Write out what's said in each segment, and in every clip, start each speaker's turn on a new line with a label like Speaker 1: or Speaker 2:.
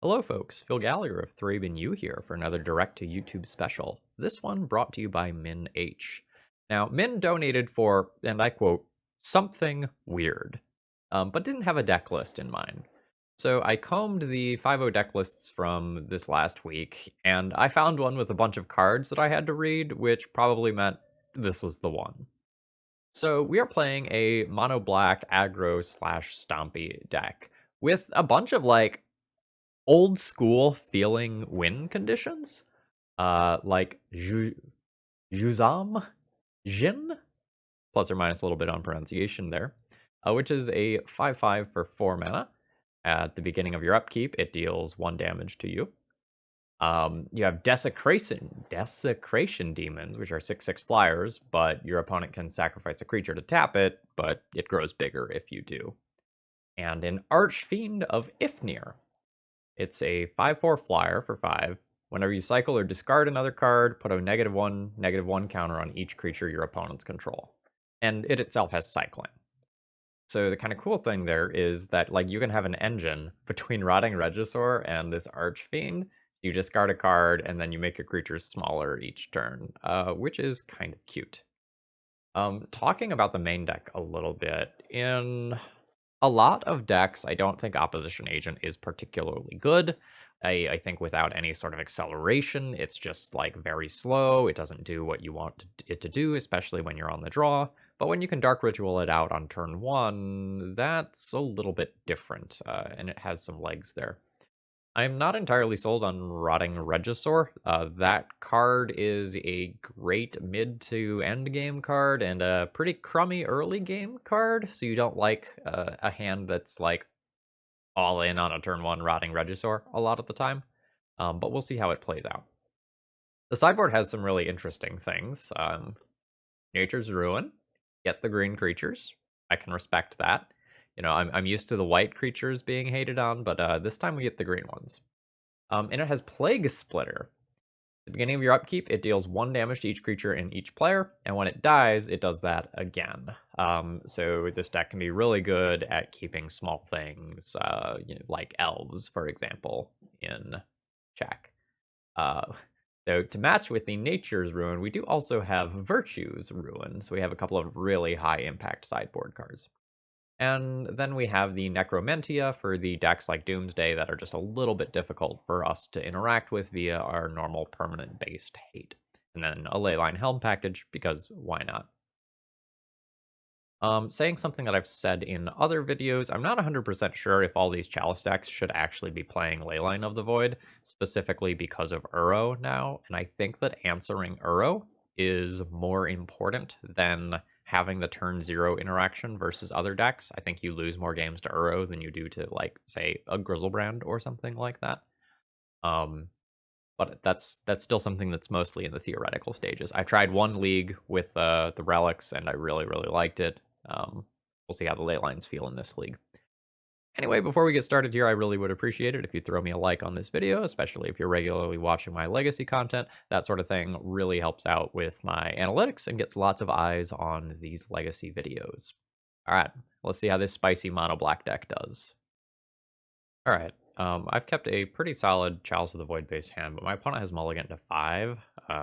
Speaker 1: Hello folks, Phil Gallagher of ThrabenU here for another direct-to-YouTube special. This one brought to you by Min H. Now, Min donated for, and I quote, something weird, but didn't have a deck list in mind. So I combed the 5.0 deck lists from this last week, and I found one with a bunch of cards that I had to read, which probably meant this was the one. So we are playing a mono black aggro slash stompy deck with a bunch of old school feeling win conditions, like Juzam Jin, plus or minus a little bit on pronunciation there, which is a 5/5 for 4 mana. At the beginning of your upkeep, it deals 1 damage to you. You have Desecration Demons, which are 6/6 flyers, but your opponent can sacrifice a creature to tap it, but it grows bigger if you do. And an Archfiend of Ifnir. It's a 5/4 flyer for 5. Whenever you cycle or discard another card, put a -1/-1 counter on each creature your opponents control. And it itself has cycling. So the kind of cool thing there is that you can have an engine between Rotting Regisaur and this Archfiend. So you discard a card and then you make your creatures smaller each turn, which is kind of cute. Talking about the main deck a little bit, in a lot of decks, I don't think Opposition Agent is particularly good. I think without any sort of acceleration, it's just very slow. It doesn't do what you want it to do, especially when you're on the draw. But when you can Dark Ritual it out on turn 1, that's a little bit different, and it has some legs there. I'm not entirely sold on Rotting Regisaur. That card is a great mid to end game card and a pretty crummy early game card, so you don't like a hand that's all in on a turn 1 Rotting Regisaur a lot of the time. But we'll see how it plays out. The sideboard has some really interesting things. Nature's Ruin, get the green creatures. I can respect that. I'm used to the white creatures being hated on, but this time we get the green ones. And it has Plague Splitter. At the beginning of your upkeep, it deals 1 damage to each creature and each player, and when it dies, it does that again. So this deck can be really good at keeping small things, like elves, for example, in check. So to match with the Nature's Ruin, we do also have Virtue's Ruin, so we have a couple of really high impact sideboard cards. And then we have the Necromentia for the decks like Doomsday that are just a little bit difficult for us to interact with via our normal permanent-based hate. And then a Leyline Helm package, because why not? Saying something that I've said in other videos, I'm not 100% sure if all these Chalice decks should actually be playing Leyline of the Void, specifically because of Uro now, and I think that answering Uro is more important than having the turn 0 interaction versus other decks. I think you lose more games to Uro than you do to, say, a Grizzlebrand or something like that. But that's still something that's mostly in the theoretical stages. I tried one league with the relics, and I really, really liked it. We'll see how the ley lines feel in this league. Anyway, before we get started here, I really would appreciate it if you throw me a like on this video, especially if you're regularly watching my legacy content. That sort of thing really helps out with my analytics and gets lots of eyes on these legacy videos. All right, let's see how this spicy mono black deck does. All right, I've kept a pretty solid Chalice of the Void base hand, but my opponent has mulligan to 5,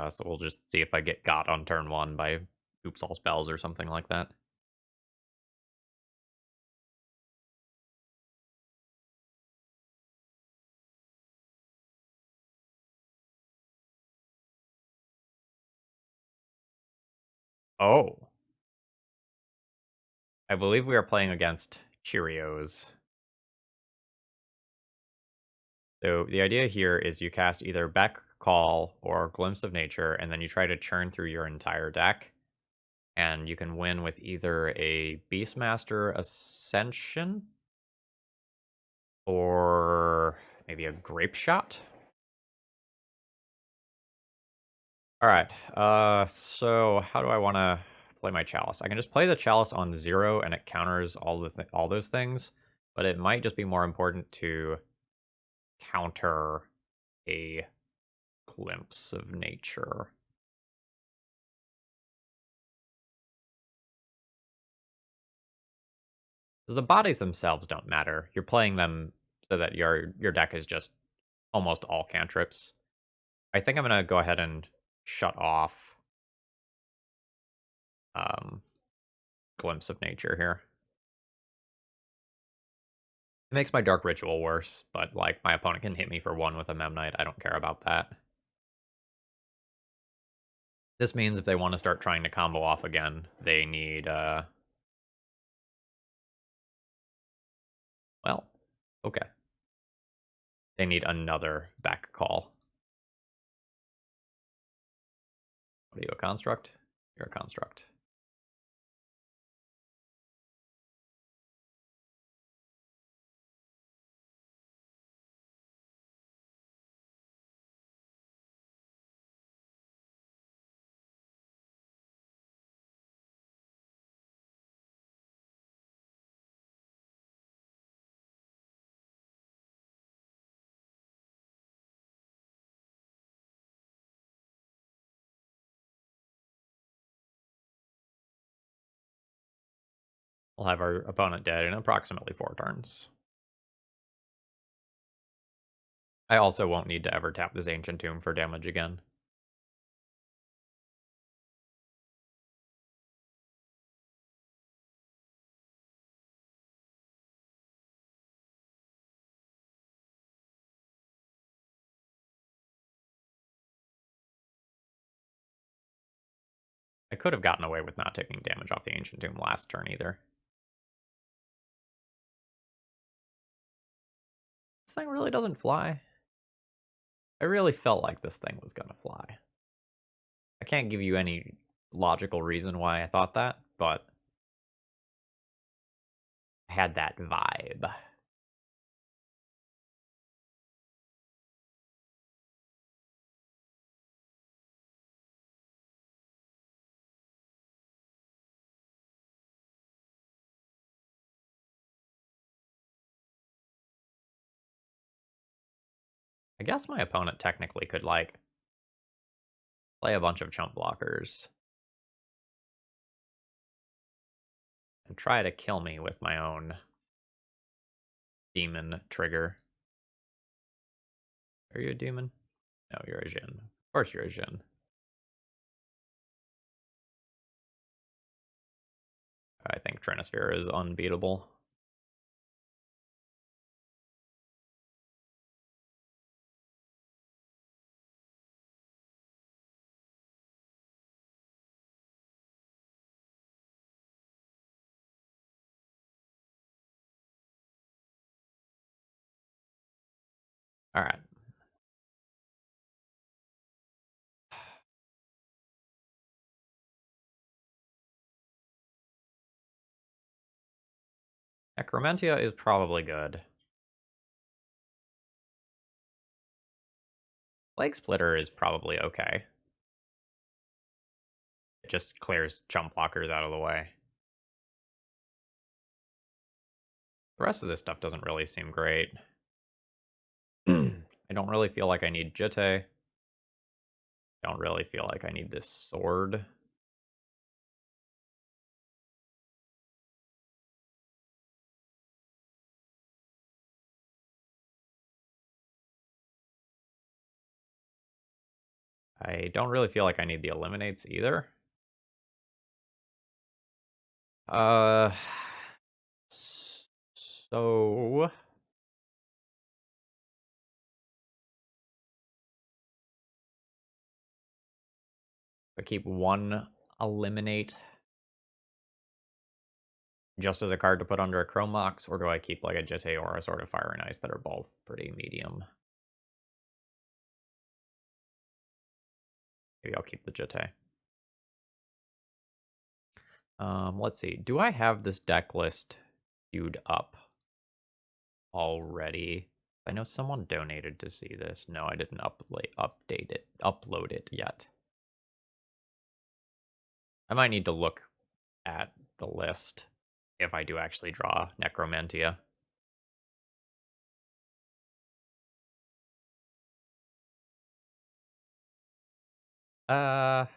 Speaker 1: so we'll just see if I get got on turn 1 by Oops All Spells or something like that. Oh, I believe we are playing against Cheerios. So the idea here is you cast either Beck, Call, or Glimpse of Nature, and then you try to churn through your entire deck. And you can win with either a Beastmaster Ascension or maybe a Grape Shot. All right, so how do I want to play my Chalice? I can just play the Chalice on 0 and it counters all those things, but it might just be more important to counter a Glimpse of Nature. The bodies themselves don't matter. You're playing them so that your deck is just almost all cantrips. I think I'm going to go ahead and shut off Glimpse of Nature here. It makes my Dark Ritual worse, but like my opponent can hit me for 1 with a Memnite. I don't care about that. This means if they want to start trying to combo off again, they need, well, okay. They need another back call. What are you, a construct? You're a construct. We'll have our opponent dead in approximately 4 turns. I also won't need to ever tap this Ancient Tomb for damage again. I could have gotten away with not taking damage off the Ancient Tomb last turn either. This thing really doesn't fly. I really felt like this thing was going to fly. I can't give you any logical reason why I thought that, but I had that vibe. I guess my opponent technically could, like, play a bunch of chump blockers and try to kill me with my own demon trigger. Are you a demon? No, you're a Jin. Of course you're a Jin. I think Trinisphere is unbeatable. Alright. Necromentia is probably good. Plague Splitter is probably okay. It just clears chump blockers out of the way. The rest of this stuff doesn't really seem great. I don't really feel like I need Jitte. Don't really feel like I need this sword. I don't really feel like I need the eliminates either. So I keep 1 eliminate just as a card to put under a Chrome Mox, or do I keep like a Jitte or a Sword of Fire and Ice that are both pretty medium? Maybe I'll keep the Jitte. Let's see. Do I have this deck list queued up already? I know someone donated to see this. No, I didn't upload it yet. I might need to look at the list if I do actually draw Necromentia. This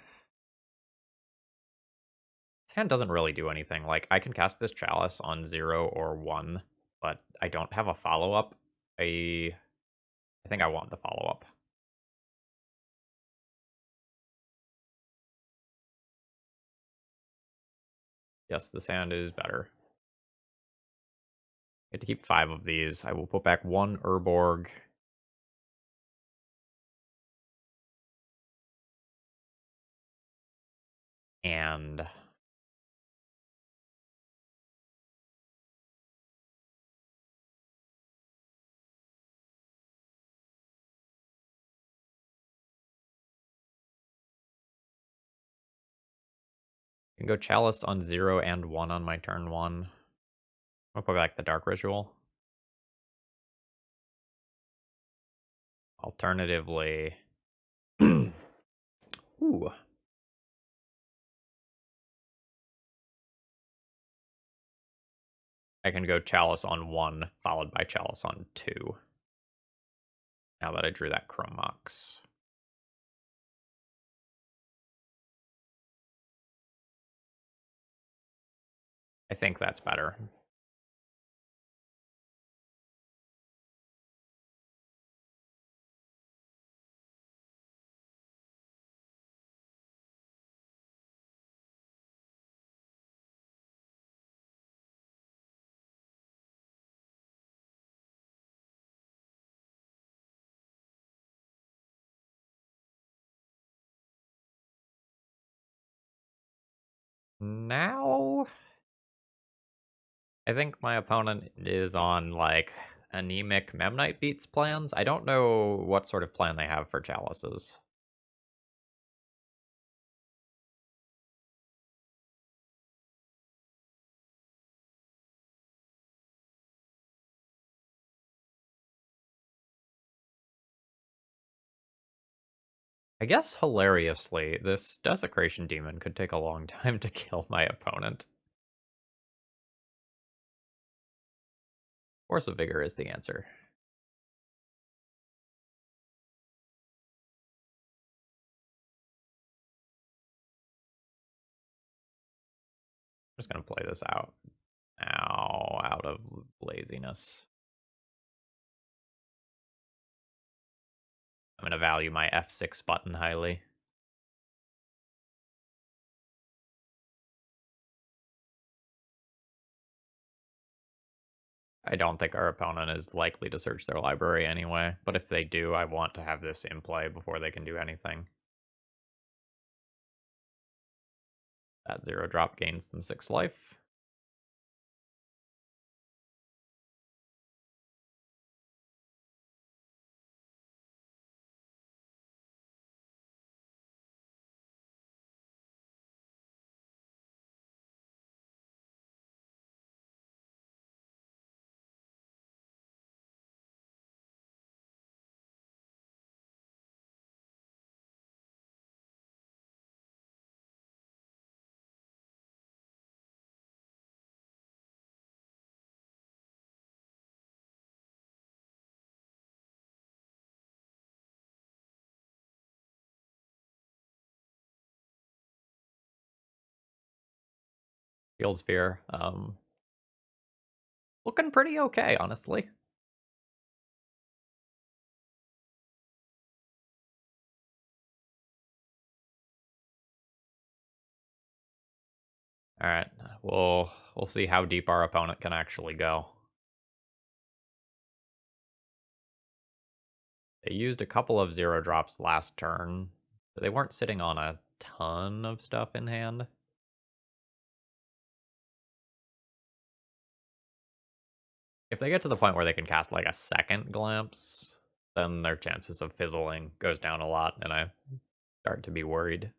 Speaker 1: hand doesn't really do anything. Like, I can cast this Chalice on 0 or 1, but I don't have a follow-up. I I think I want the follow-up. Yes, this hand is better. I get to keep 5 of these. I will put back 1 Urborg. And I can go Chalice on 0 and 1 on my turn 1. I'll put back the Dark Ritual. Alternatively... Ooh. I can go Chalice on 1, followed by Chalice on 2. Now that I drew that Chrome Mox. I think that's better. Now, I think my opponent is on, like, anemic Memnite Beats plans. I don't know what sort of plan they have for Chalices. I guess, hilariously, this Desecration Demon could take a long time to kill my opponent. Force of Vigor is the answer. I'm just going to play this out. Now, out of laziness. I'm going to value my F6 button highly. I don't think our opponent is likely to search their library anyway, but if they do, I want to have this in play before they can do anything. That 0-drop gains them 6 life. Field Sphere. Looking pretty okay, honestly. All right, we'll see how deep our opponent can actually go. They used a couple of 0-drops last turn, so they weren't sitting on a ton of stuff in hand. If they get to the point where they can cast like a second Glimpse, then their chances of fizzling goes down a lot, and I start to be worried.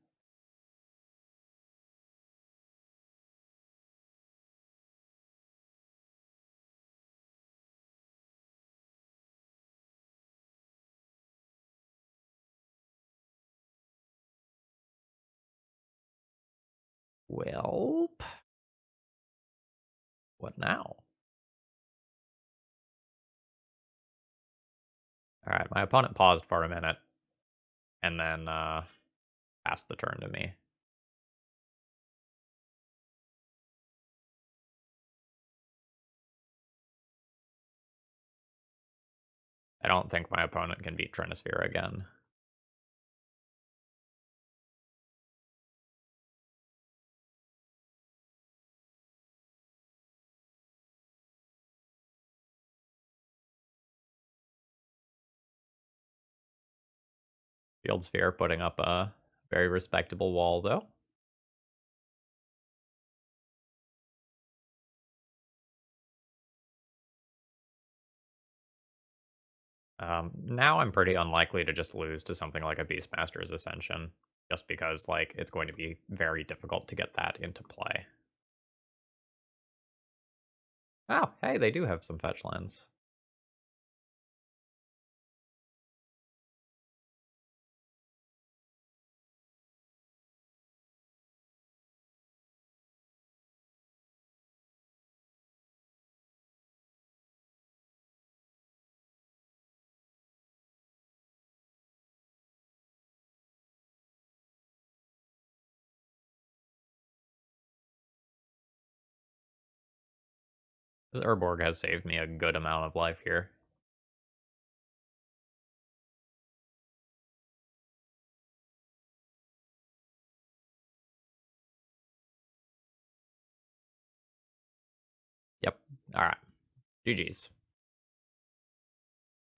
Speaker 1: Well, what now? All right, my opponent paused for a minute, and then passed the turn to me. I don't think my opponent can beat Trinisphere again. Field Sphere putting up a very respectable wall, though. Now I'm pretty unlikely to just lose to something like a Beastmaster's Ascension, just because, like, it's going to be very difficult to get that into play. Oh, hey, they do have some fetch lands. This Urborg has saved me a good amount of life here. Yep. Alright. GG's.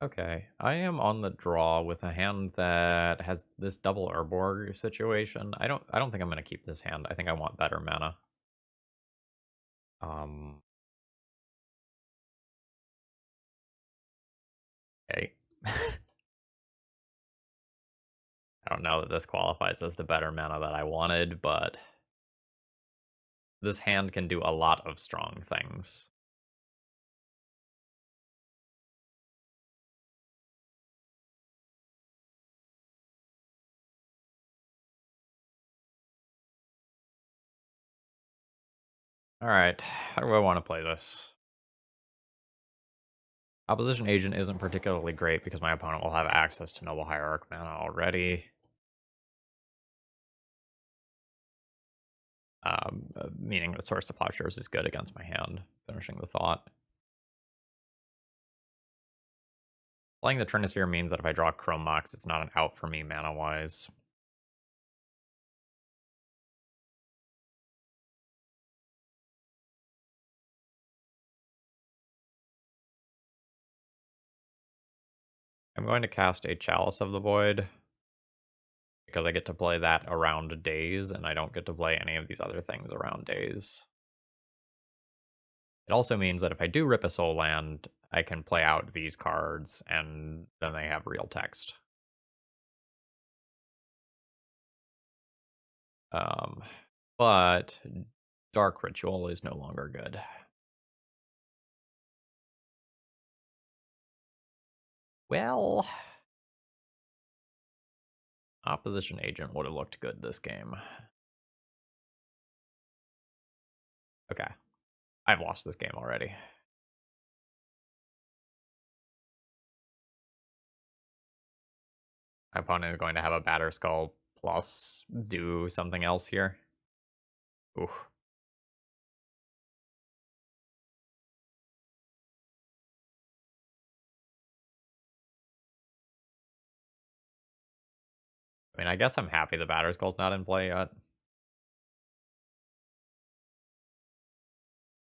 Speaker 1: Okay, I am on the draw with a hand that has this double Urborg situation. I don't think I'm gonna keep this hand. I think I want better mana. Okay. I don't know that this qualifies as the better mana that I wanted, but this hand can do a lot of strong things. Alright, how do I want to play this? Opposition Agent isn't particularly great because my opponent will have access to Noble Hierarch mana already. Meaning the Source of Plowshares is good against my hand, finishing the thought. Playing the Trinisphere means that if I draw Chrome Mox, it's not an out for me mana-wise. I'm going to cast a Chalice of the Void, because I get to play that around Daze, and I don't get to play any of these other things around Daze. It also means that if I do rip a Soul Land, I can play out these cards, and then they have real text. But Dark Ritual is no longer good. Well, Opposition Agent would have looked good this game. Okay. I've lost this game already. My opponent is going to have a Batter Skull plus do something else here. Oof. I mean, I guess I'm happy the Batter Skull's not in play yet.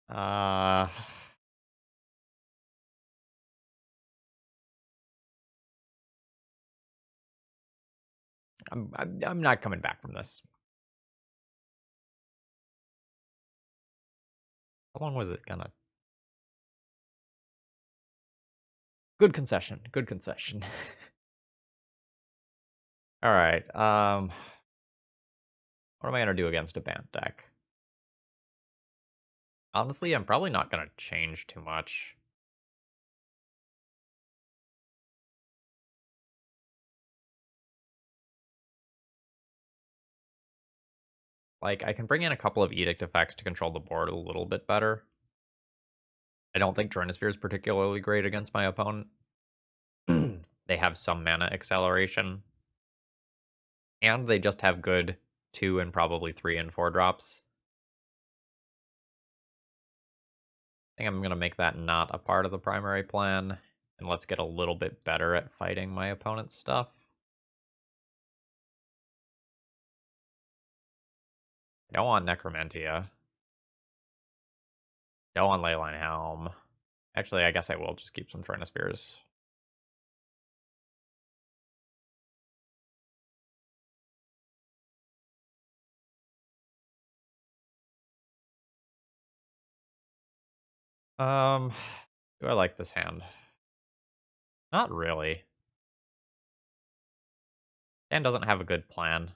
Speaker 1: Uh... I'm not coming back from this. How long was it gonna? Good concession. Good concession. All right. What am I gonna do against a Bant deck? Honestly, I'm probably not gonna change too much. Like, I can bring in a couple of Edict effects to control the board a little bit better. I don't think Trinisphere is particularly great against my opponent. They have some mana acceleration. And they just have good 2 and probably 3 and 4 drops. I think I'm going to make that not a part of the primary plan And let's get a little bit better at fighting my opponent's stuff. I don't want Necromentia. Don't want Leyline Helm. Actually, I guess I will just keep some Trinospheres. Do I like this hand? Not really. Dan doesn't have a good plan.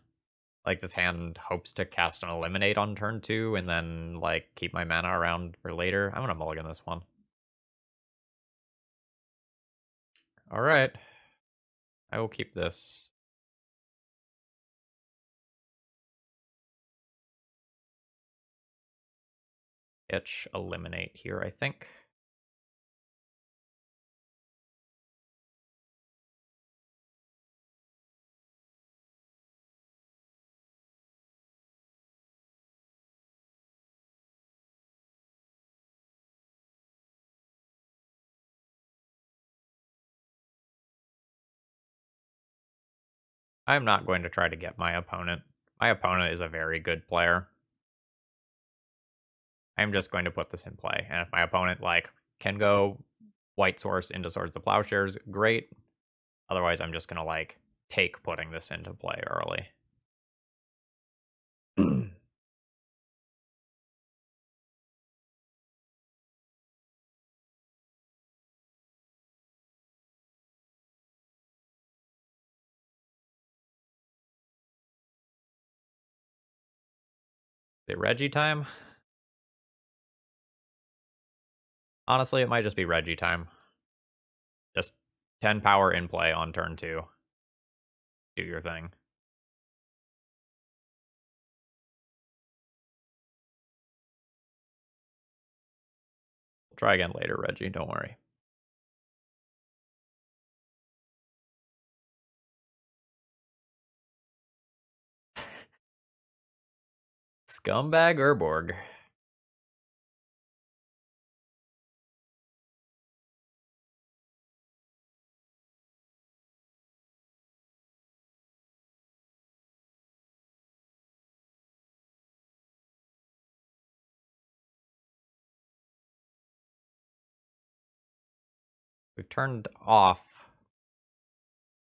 Speaker 1: Like, this hand hopes to cast an Eliminate on turn 2 and then, like, keep my mana around for later. I'm gonna mulligan this one. Alright. I will keep this. Itch Eliminate here, I think. I'm not going to try to get my opponent. My opponent is a very good player. I'm just going to put this in play. And if my opponent, like, can go White Source into Swords of Plowshares, great. Otherwise, I'm just going to, like, take putting this into play early. Is it Reggie time? Honestly, it might just be Reggie time. Just 10 power in play on turn 2. Do your thing. We'll try again later, Reggie. Don't worry. Scumbag Urborg. We've turned off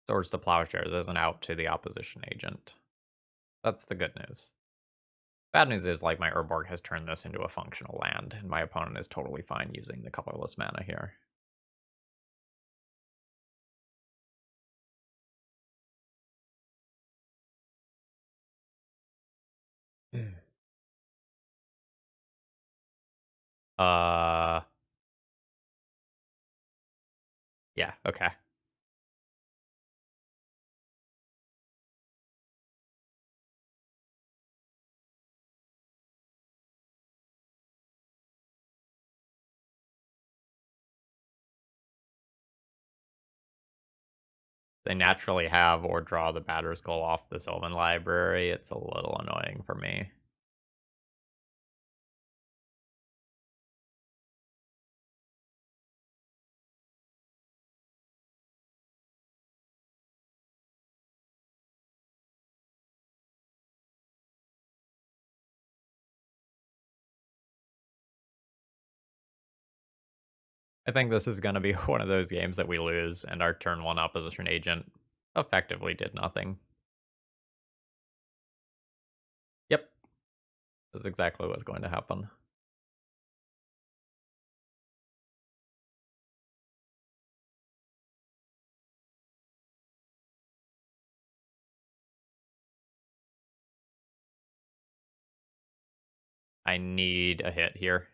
Speaker 1: Swords to Plowshares as an out to the opposition agent. That's the good news. Bad news is, like, my Urborg has turned this into a functional land, and my opponent is totally fine using the colorless mana here. Uh... Yeah, okay. They naturally have or draw the Batterskull off the Sylvan Library. It's a little annoying for me. I think this is going to be one of those games that we lose, and our turn 1 opposition agent effectively did nothing. Yep. That's exactly what's going to happen. I need a hit here.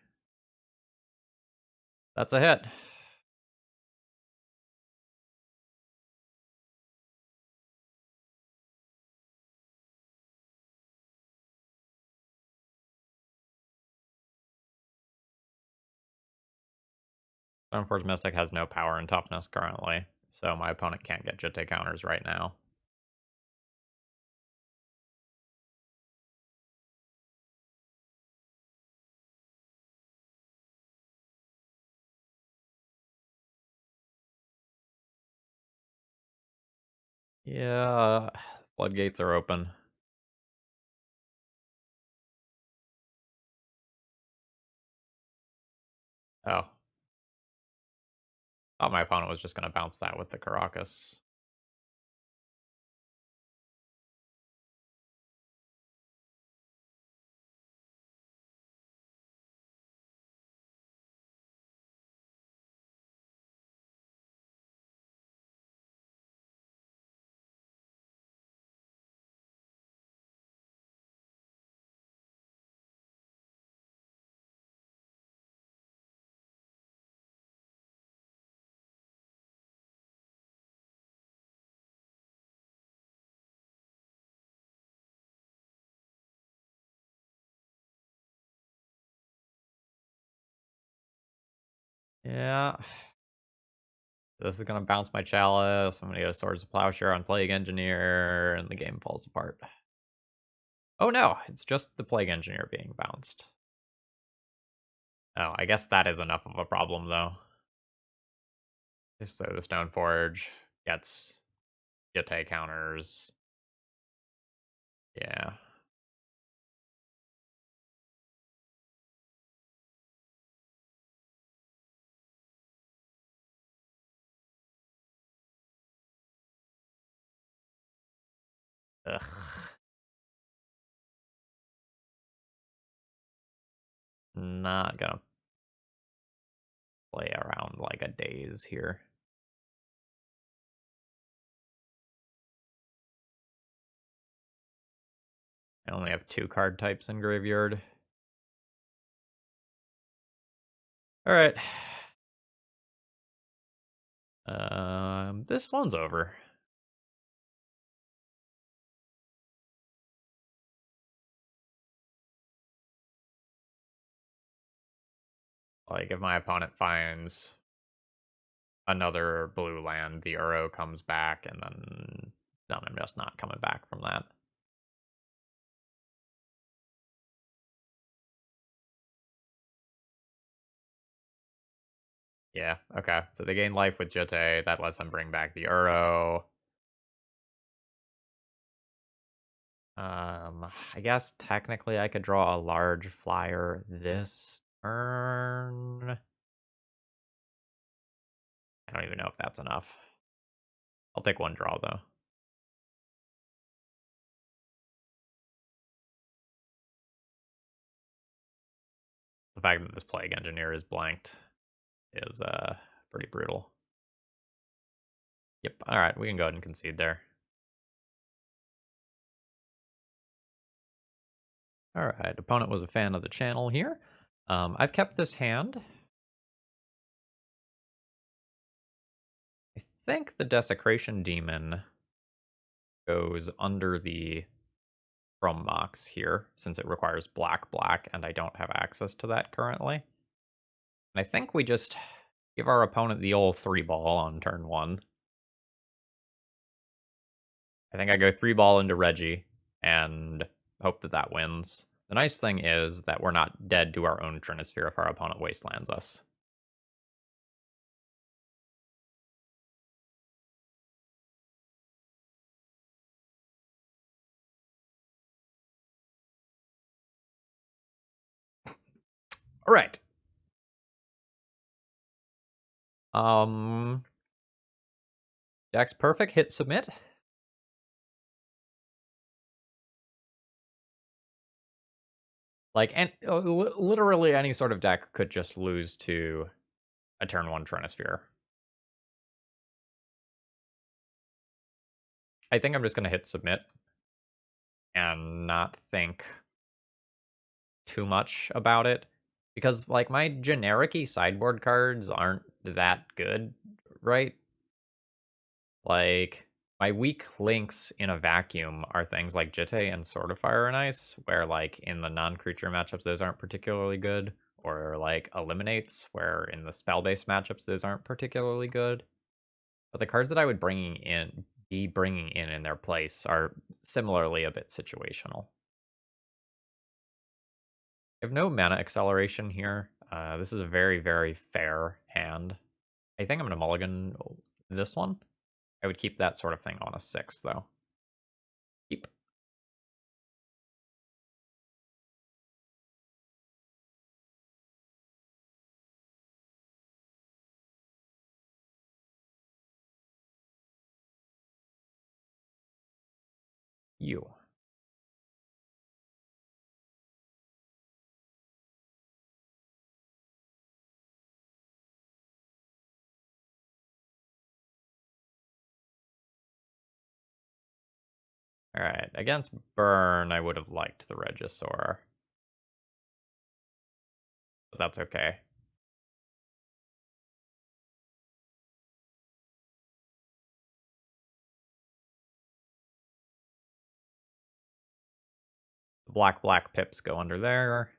Speaker 1: That's a hit. Stormforge Mystic has no power and toughness currently, so my opponent can't get Jitte counters right now. Yeah, floodgates are open. Oh. Thought my opponent was just going to bounce that with the Caracas. Yeah. This is going to bounce my Chalice. I'm going to get a Swords of Plowshare on Plague Engineer, and the game falls apart. Oh no, it's just the Plague Engineer being bounced. Oh, I guess that is enough of a problem, though. So the Stoneforge gets Jitte counters. Yeah. Ugh. Not gonna play around like a daze here. I only have 2 card types in graveyard. Alright. This one's over. Like, if my opponent finds another blue land, the Uro comes back, and then I'm just not coming back from that. Yeah, okay. So they gain life with Jitte. That lets them bring back the Uro. I guess technically I could draw a large flyer this turn. I don't even know if that's enough. I'll take 1 draw, though. The fact that this Plague Engineer is blanked is pretty brutal. Yep, alright, we can go ahead and concede there. Alright, opponent was a fan of the channel here. I've kept this hand. I think the Desecration Demon goes under the Chrome Mox here, since it requires black, and I don't have access to that currently. And I think we just give our opponent the old 3-ball on turn 1. I think I go 3-ball into Reggie, and hope that that wins. The nice thing is that we're not dead to our own Trinisphere if our opponent wastelands us. Alright. Deck's perfect, hit submit. Like, and literally any sort of deck could just lose to a turn 1 Trinisphere. I think I'm just going to hit submit and not think too much about it. Because, like, my generic-y sideboard cards aren't that good, right? Like, my weak links in a vacuum are things like Jitte and Sword of Fire and Ice, where, like, in the non-creature matchups, those aren't particularly good. Or, like, Eliminates, where in the spell-based matchups, those aren't particularly good. But the cards that I would be bringing in their place are similarly a bit situational. I have no mana acceleration here. This is a very, very fair hand. I think I'm going to mulligan this one. I would keep that sort of thing on a 6, though. Keep. You. Alright, against Burn, I would have liked the Regisaur. But that's okay. The black pips go under there.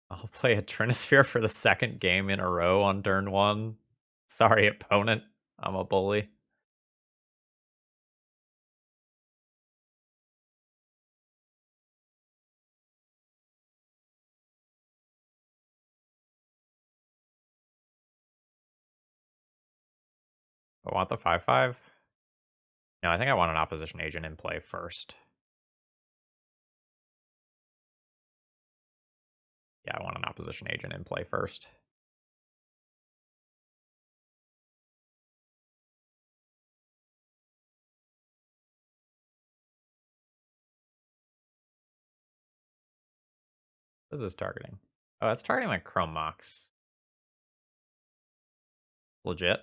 Speaker 1: I'll play a Trinisphere for the second game in a row on turn 1. Sorry, opponent. I'm a bully. I want the 5/5. No, I think I want an opposition agent in play first. Yeah, I want an opposition agent in play first. What is this targeting? Oh, it's targeting like Chrome Mox. Legit.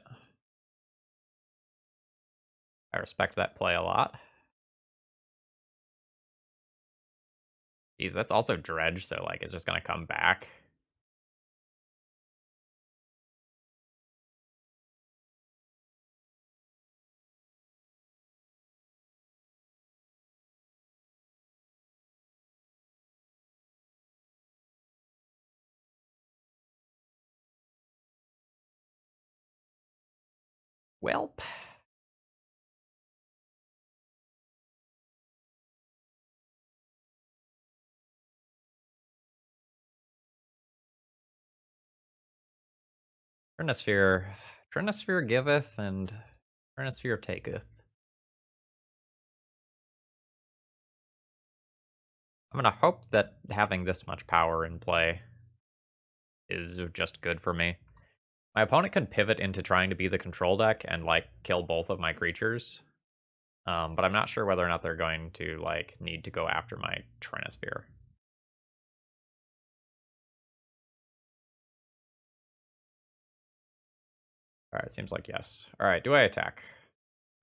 Speaker 1: I respect that play a lot. Geez, that's also Dredge, so like it's just gonna come back. Welp. Trinisphere. Trinisphere giveth and Trinisphere taketh. I'm gonna hope that having this much power in play is just good for me. My opponent can pivot into trying to be the control deck and like kill both of my creatures. But I'm not sure whether or not they're going to like need to go after my Trinisphere. Alright, seems like yes. Alright, do I attack?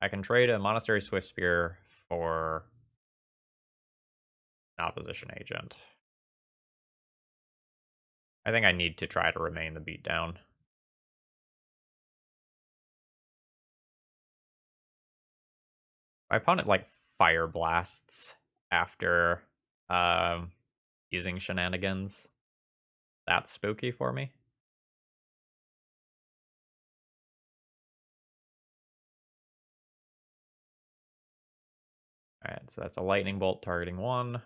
Speaker 1: I can trade a Monastery Swiftspear for an opposition agent. I think I need to try to remain the beatdown. My opponent like fire blasts after using shenanigans. That's spooky for me. Alright, so that's a lightning bolt targeting 1.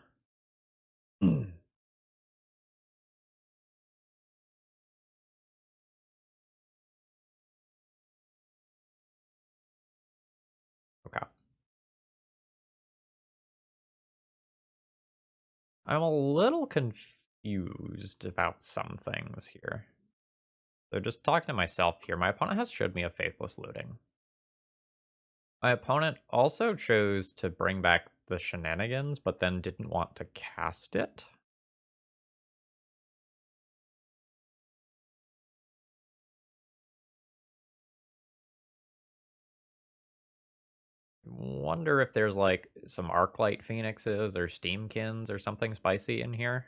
Speaker 1: Okay. I'm a little confused about some things here. So just talking to myself here, my opponent has showed me a Faithless Looting. My opponent also chose to bring back the shenanigans, but then didn't want to cast it. Wonder if there's like some Arclight Phoenixes or Steamkins or something spicy in here.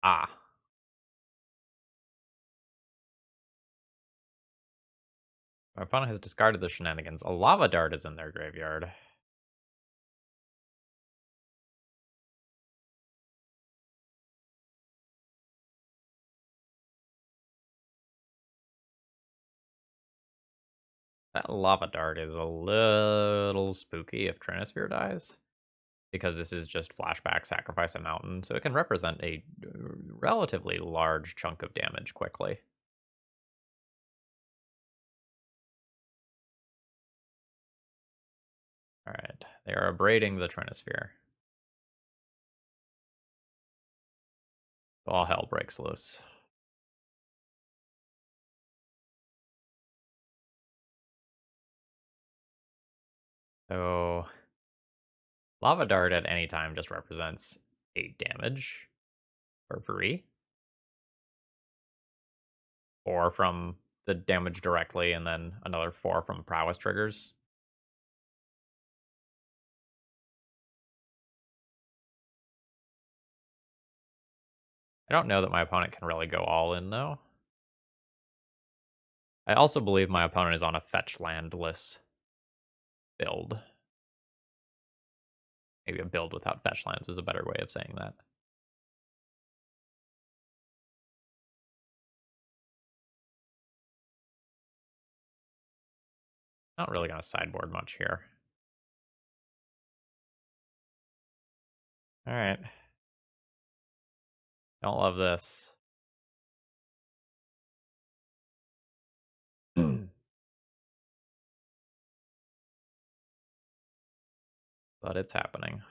Speaker 1: Ah. My opponent has discarded the shenanigans. A Lava Dart is in their graveyard. That Lava Dart is a little spooky if Trinisphere dies. because this is just flashback, sacrifice a mountain, so it can represent a relatively large chunk of damage quickly. Alright, they are abrading the Trinosphere. All hell breaks loose. So, Lava Dart at any time just represents 8 damage for free. 4 from the damage directly, and then another 4 from prowess triggers. I don't know that my opponent can really go all in, though. I also believe my opponent is on a fetch landless build. Maybe a build without fetch lands is a better way of saying that. Not really going to sideboard much here. Alright. Don't love this. But it's happening.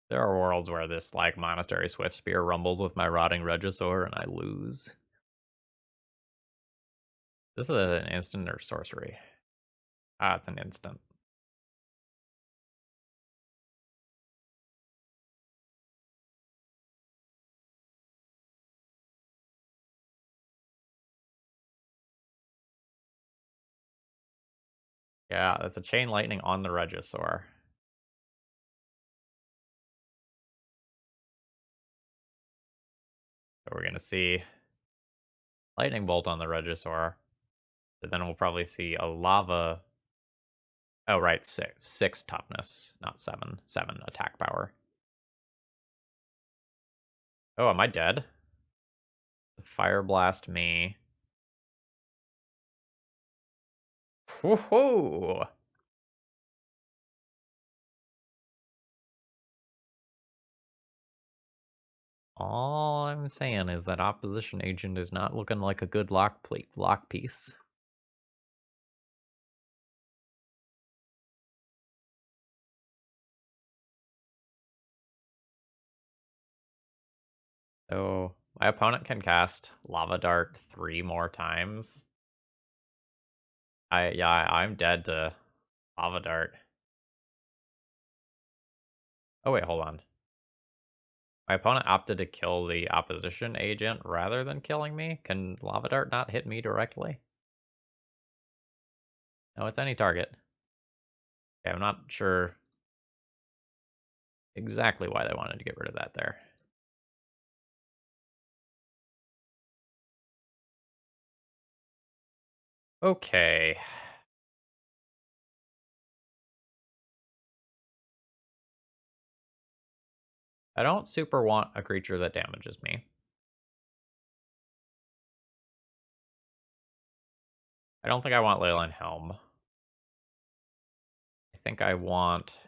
Speaker 1: There are worlds where this, like, Monastery Swift Spear rumbles with my Rotting Regisaur and I lose. This is an instant or sorcery? Ah, it's an instant. Yeah, that's a Chain Lightning on the Regisaur. So we're going to see Lightning Bolt on the Regisaur. So then we'll probably see a Lava. Oh, right, 6 toughness, not 7. 7 attack power. Oh, am I dead? Fire Blast me. Woohoo! All I'm saying is that Opposition Agent is not looking like a good lock piece. So my opponent can cast Lava Dart 3 more times. I'm dead to Lava Dart. Oh wait, hold on. My opponent opted to kill the opposition agent rather than killing me. Can Lava Dart not hit me directly? No, it's any target. Okay, I'm not sure exactly why they wanted to get rid of that there. Okay. I don't super want a creature that damages me. I don't think I want Leyline Helm. I think I want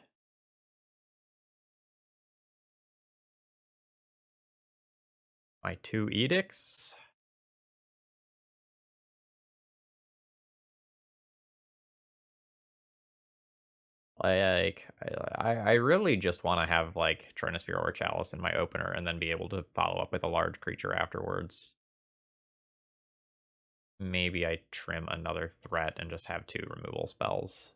Speaker 1: my 2 Edicts. Like, I really just want to have, like, Trinisphere or Chalice in my opener and then be able to follow up with a large creature afterwards. Maybe I trim another threat and just have 2 removal spells.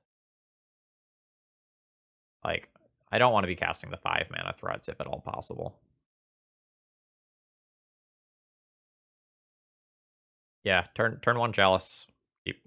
Speaker 1: Like, I don't want to be casting the 5 mana threats if at all possible. Yeah, turn 1 Chalice. Keep.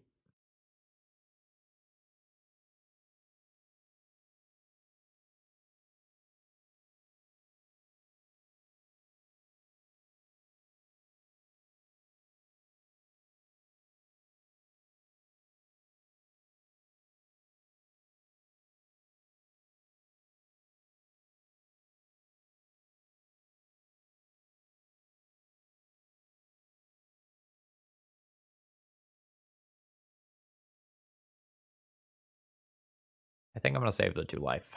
Speaker 1: I think I'm going to save the 2 life.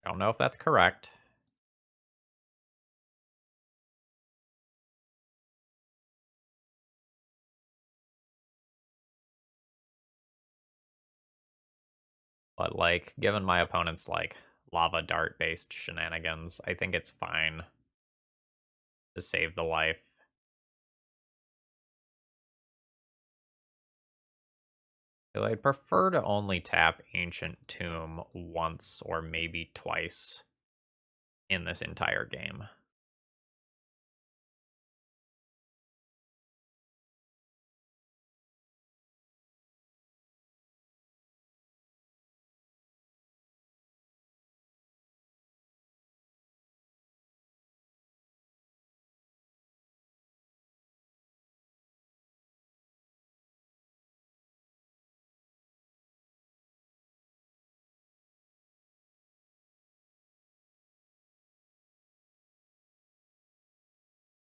Speaker 1: I don't know if that's correct. But, like, given my opponent's, like, lava dart-based shenanigans, I think it's fine to save the life. I'd prefer to only tap Ancient Tomb once or maybe twice in this entire game.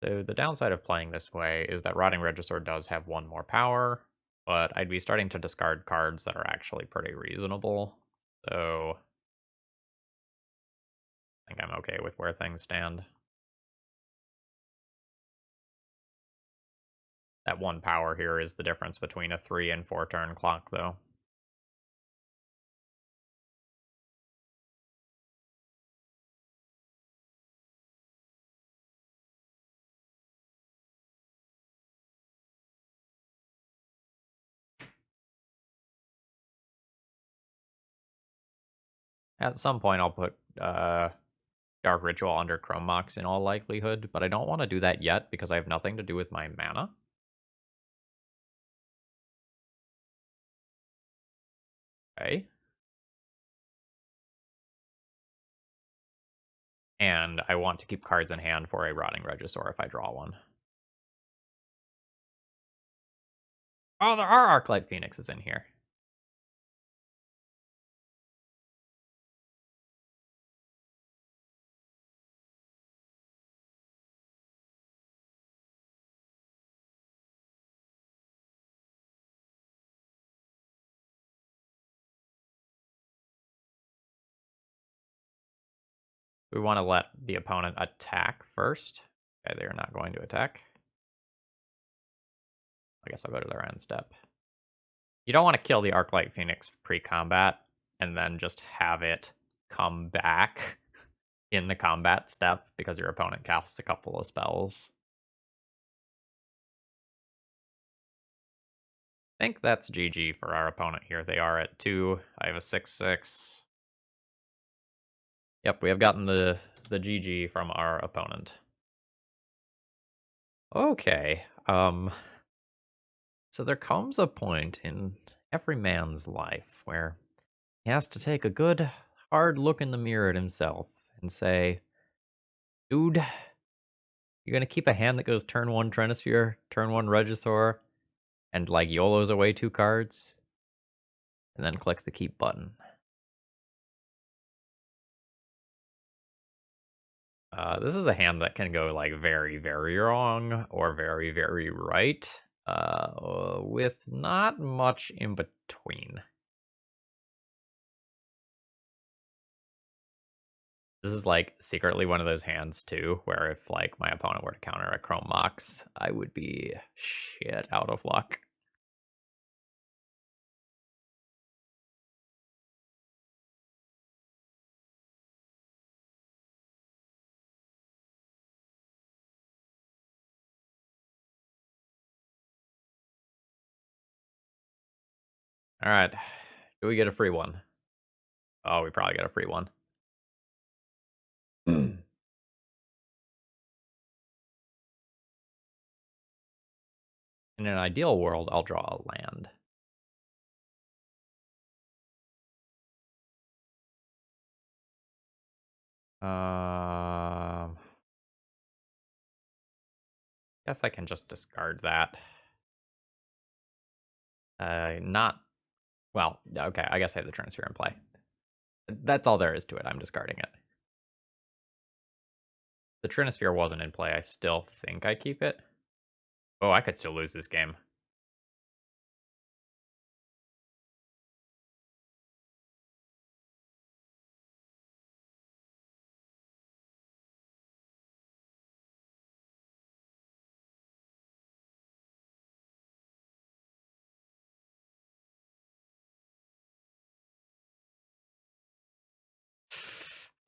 Speaker 1: So the downside of playing this way is that Rotting Regisaur does have 1 more power, but I'd be starting to discard cards that are actually pretty reasonable. So I think I'm okay with where things stand. That 1 power here is the difference between a 3 and 4 turn clock, though. At some point, I'll put Dark Ritual under Chrome Mox in all likelihood, but I don't want to do that yet because I have nothing to do with my mana. Okay. And I want to keep cards in hand for a Rotting Regisaur if I draw one. Oh, there are Arclight Phoenixes in here. We want to let the opponent attack first. Okay, they're not going to attack. I guess I'll go to their end step. You don't want to kill the Arclight Phoenix pre-combat and then just have it come back in the combat step because your opponent casts a couple of spells. I think that's GG for our opponent here. They are at 2. I have a 6/6. Yep, we have gotten the GG from our opponent. Okay. So there comes a point in every man's life where he has to take a good hard look in the mirror at himself and say, dude, you're gonna keep a hand that goes turn 1 Trinisphere, turn 1 Regisaur, and like YOLOs away 2 cards, and then click the keep button. This is a hand that can go like very, very wrong or very, very right, with not much in between. This is like secretly one of those hands too, where if like my opponent were to counter a Chrome Mox, I would be shit out of luck. All right, do we get a free one? Oh, we probably get a free one. In an ideal world, I'll draw a land. Guess I can just discard that. Not well. Okay, I guess I have the transfer in play. That's all there is to it. I'm discarding it. The Trinisphere wasn't in play. I still think I keep it. Oh, I could still lose this game.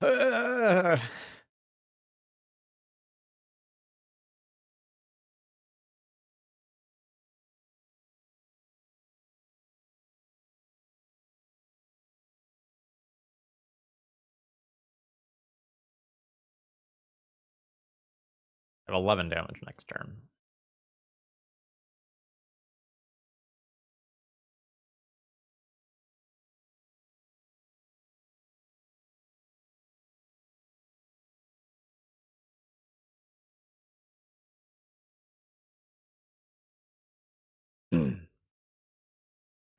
Speaker 1: I have 11 damage next turn.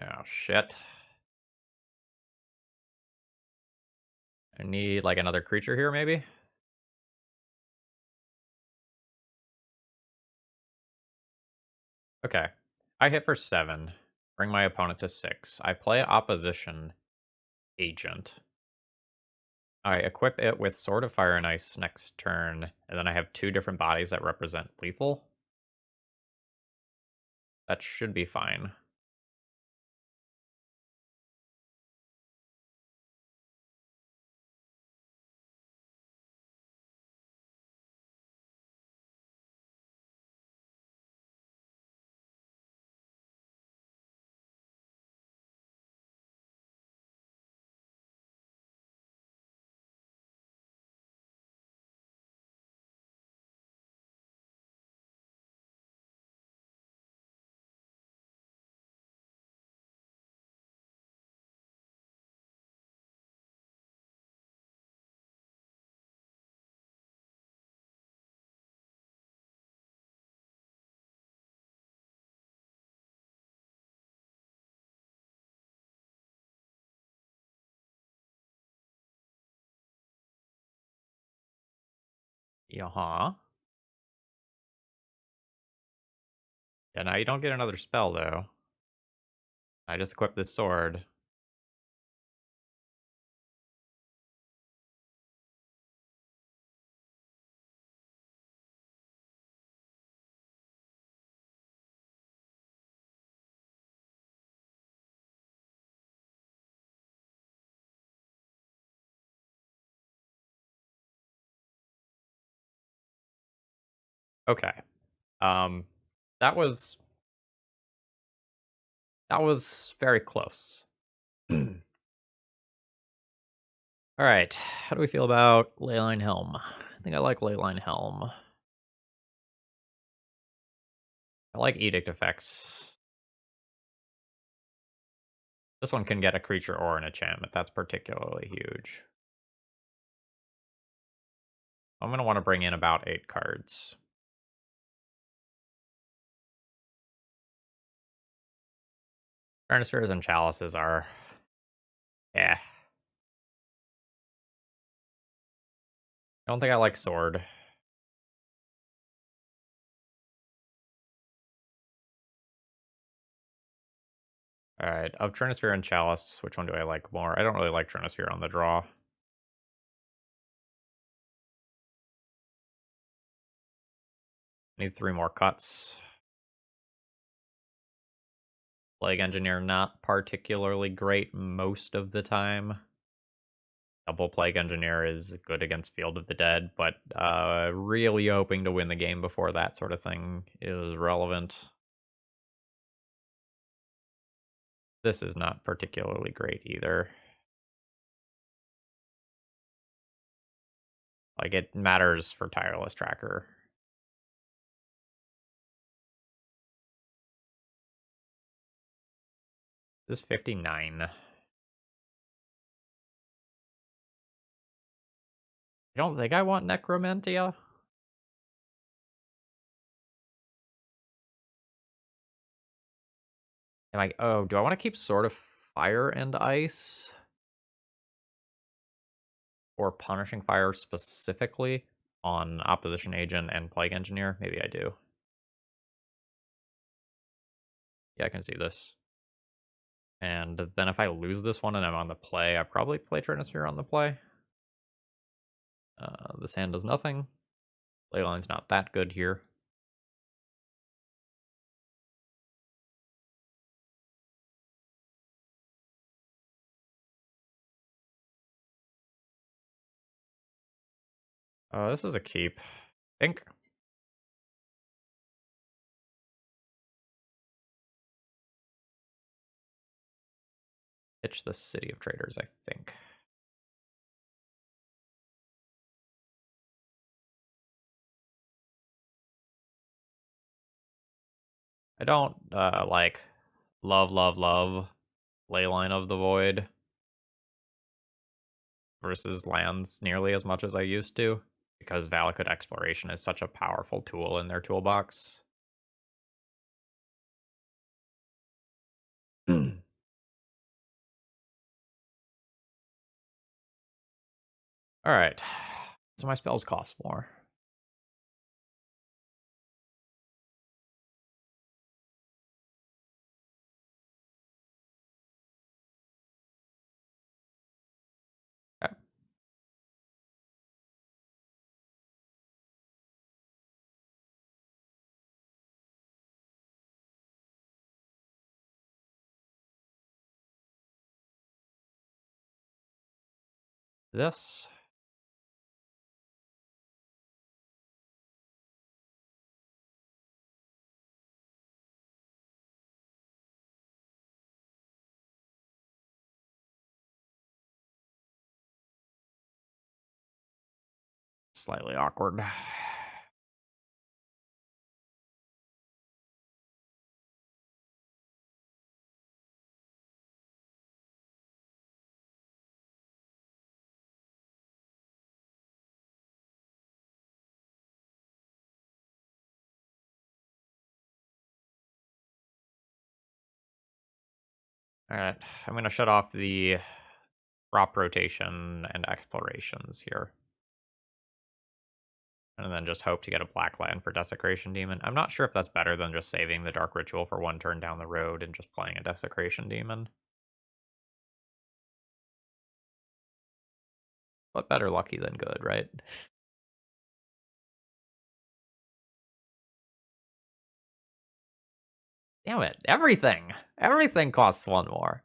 Speaker 1: Oh, shit. I need, like, another creature here, maybe? Okay. I hit for 7. Bring my opponent to 6. I play opposition agent. I equip it with Sword of Fire and Ice next turn, and then I have 2 different bodies that represent lethal. That should be fine. Yeah. Yeah, now you don't get another spell, though. I just equip this sword. Okay. Um, that was very close. All right. How do we feel about Leyline Helm? I think I like Leyline Helm. I like Edict effects. This one can get a creature or an enchantment. That's particularly huge. I'm going to want to bring in about 8 cards. Chronospheres and Chalices are... eh. I don't think I like Sword. Alright, of Chronosphere and Chalice, which one do I like more? I don't really like Chronosphere on the draw. Need 3 more cuts. Plague Engineer, not particularly great most of the time. Double Plague Engineer is good against Field of the Dead, but really hoping to win the game before that sort of thing is relevant. This is not particularly great either. Like, it matters for Tireless Tracker. This is 59. I don't think I want Necromantia. Am I? Oh, do I want to keep Sword of Fire and Ice? Or Punishing Fire specifically on Opposition Agent and Plague Engineer? Maybe I do. Yeah, I can see this. And then if I lose this one and I'm on the play, I probably play Trinisphere on the play. This hand does nothing. Leyline's not that good here. This is a keep. Think. Pitch the City of Traders, I think. I don't, like, love Leyline of the Void versus lands nearly as much as I used to, because Valakut Exploration is such a powerful tool in their toolbox. Alright, so my spells cost more. Okay. This. Slightly awkward. Alright, I'm gonna shut off the crop rotation and explorations here. And then just hope to get a black land for Desecration Demon. I'm not sure if that's better than just saving the Dark Ritual for one turn down the road and just playing a Desecration Demon. But better lucky than good, right? Damn it, everything! Everything costs one more.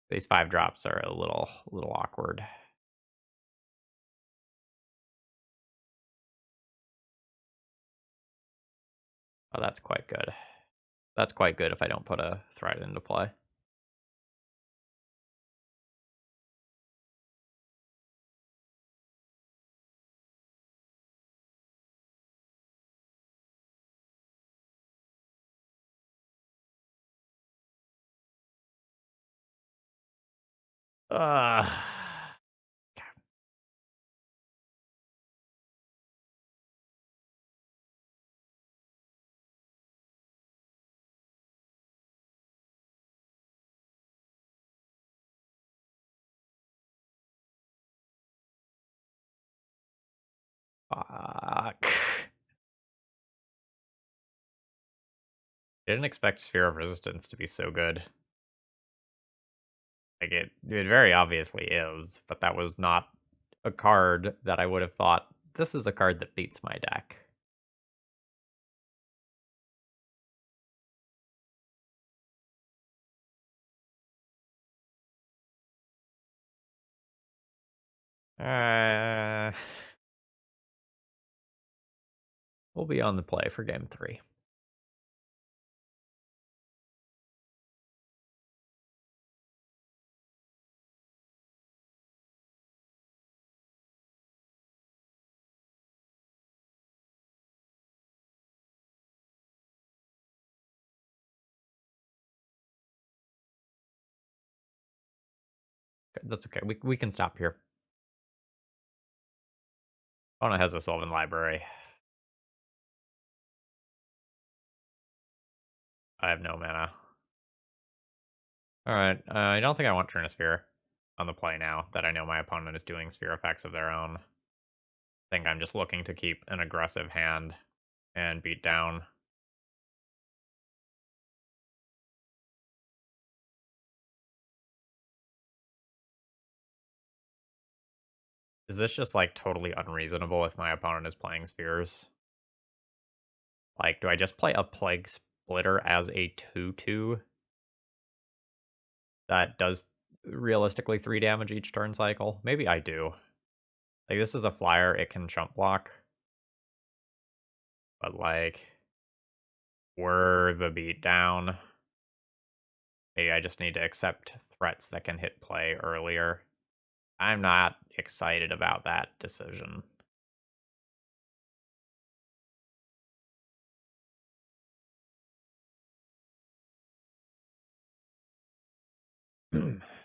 Speaker 1: These 5 drops are a little awkward. Oh, that's quite good. That's quite good if I don't put a threat into play. Uh, fuck. I didn't expect Sphere of Resistance to be so good. Like, it very obviously is, but that was not a card that I would have thought, this is a card that beats my deck. Uh, we'll be on the play for game 3. That's okay. We can stop here. Opponent has a Sylvan Library. I have no mana. Alright, I don't think I want Trinisphere. on the play now that I know my opponent is doing sphere effects of their own. I think I'm just looking to keep an aggressive hand and beat down. Is this just like totally unreasonable if my opponent is playing spheres? Like, do I just play a Plague Splitter as a 2/2 that does realistically 3 damage each turn cycle? Maybe I do. Like, this is a flyer, it can chump block. But, like, we're the beat down. Maybe I just need to accept threats that can hit play earlier. I'm not excited about that decision.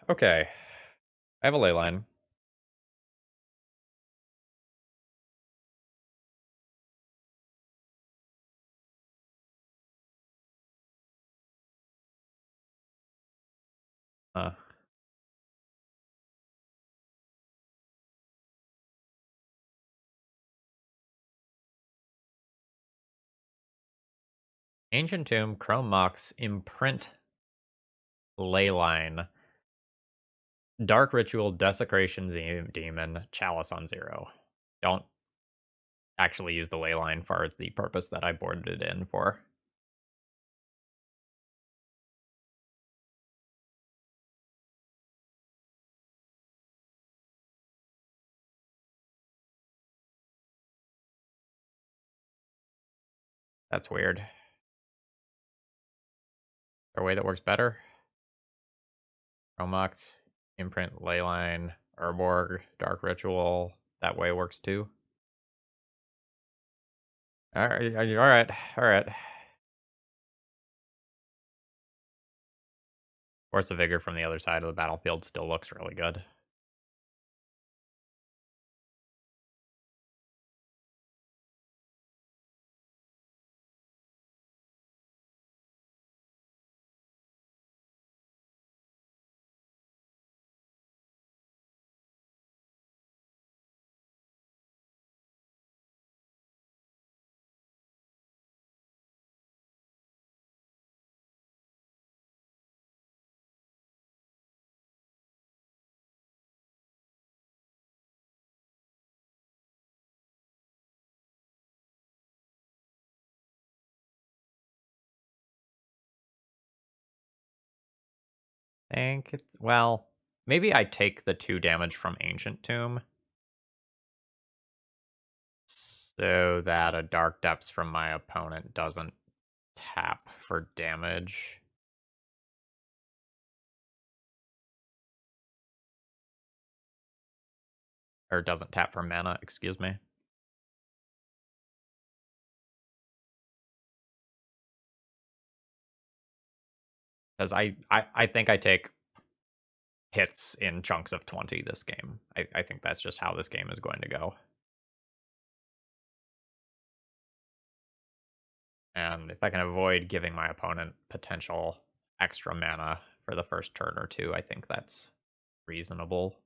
Speaker 1: Okay. I have a ley line. Uh, Ancient Tomb, Chrome Mox, Imprint, Leyline, Dark Ritual, Desecration Demon, Chalice on 0. Don't actually use the Leyline for the purpose that I boarded it in for. That's weird. Is there a way that works better? Chrome Mox, Imprint, Leyline, Urborg, Dark Ritual. That way works too. All right. Force of Vigor from the other side of the battlefield still looks really good. Think it's, well, maybe I take the 2 damage from Ancient Tomb so that a Dark Depths from my opponent doesn't tap for damage. Or doesn't tap for mana, excuse me. Because I think I take hits in chunks of 20 this game. I think that's just how this game is going to go. And if I can avoid giving my opponent potential extra mana for the first turn or two, I think that's reasonable.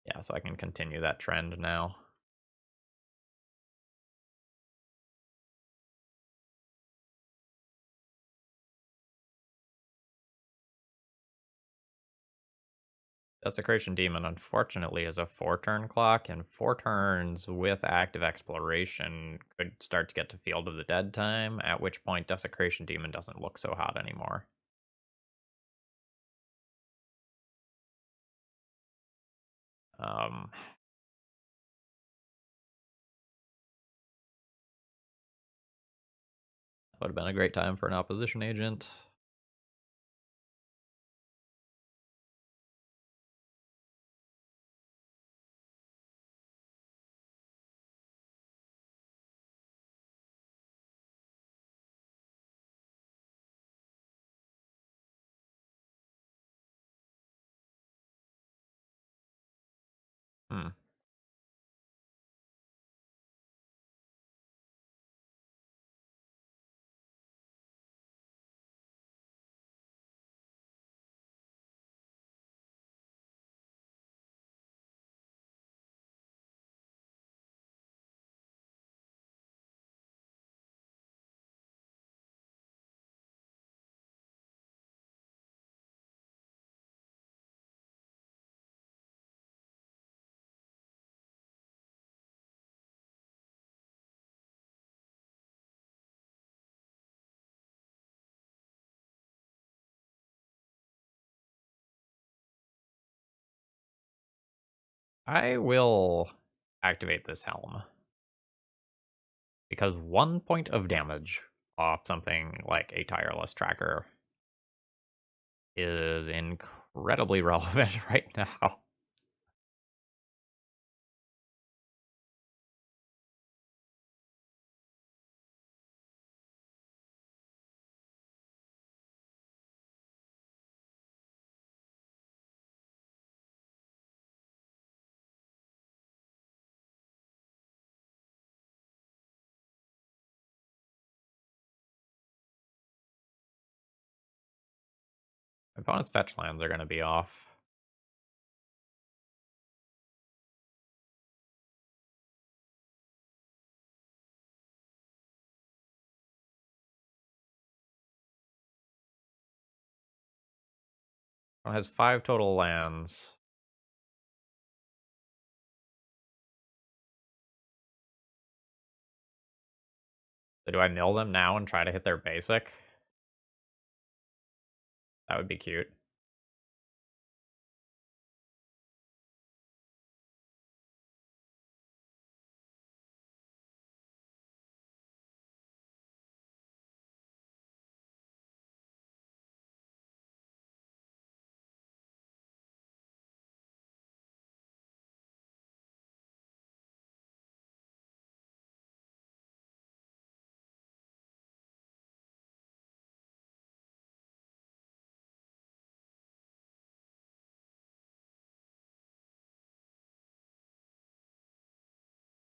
Speaker 1: Yeah, so I can continue that trend now. Desecration Demon, unfortunately, is a 4-turn clock, and 4 turns with active exploration could start to get to Field of the Dead time, at which point Desecration Demon doesn't look so hot anymore. Would have been a great time for an opposition agent. Hmm. I will activate this helm. Because 1 point of damage off something like a tireless tracker is incredibly relevant right now. My opponent's fetch lands are going to be off. It has 5 total lands. So do I mill them now and try to hit their basic? That would be cute.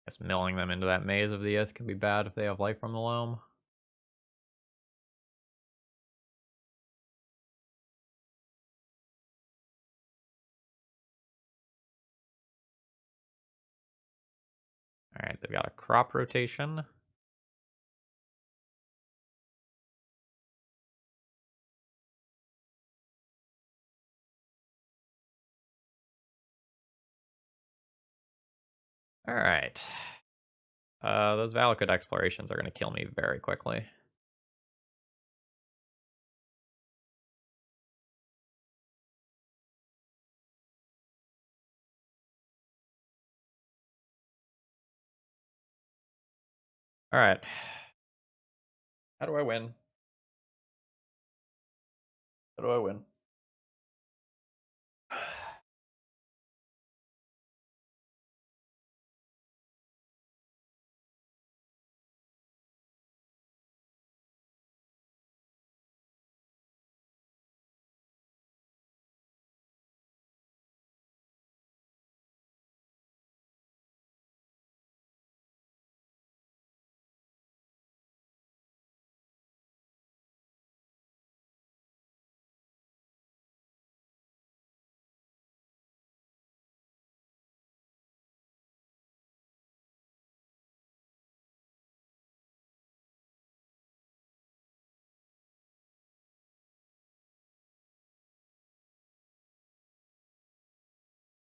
Speaker 1: Guess milling them into that maze of the Ith can be bad if they have life from the loam. Alright, they've got a crop rotation. Alright. Those Valakut explorations are going to kill me very quickly. Alright. How do I win? How do I win?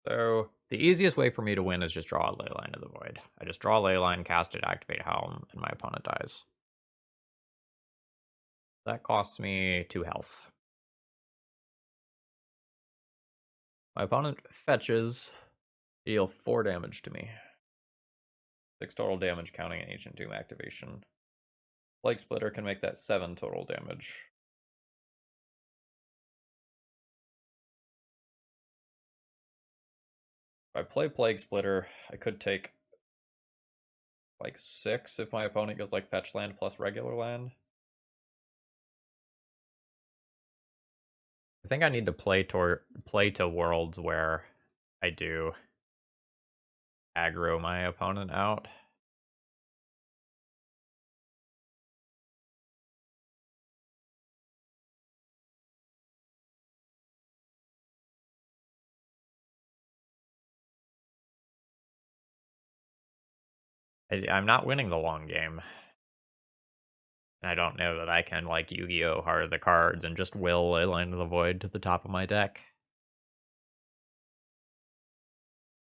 Speaker 1: So the easiest way for me to win is just draw a Leyline to the Void. I just draw a Leyline, cast it, activate Helm, and my opponent dies. That costs me 2 health. My opponent fetches, deal 4 damage to me. 6 total damage counting an Ancient Doom activation. Plague Splitter can make that 7 total damage. If I play Plague Splitter, I could take like 6 if my opponent goes like fetch land plus regular land. I think I need to play to worlds where I do aggro my opponent out. I'm not winning the long game. And I don't know that I can like Yu-Gi-Oh! Heart the cards and just will a Line of the Void to the top of my deck.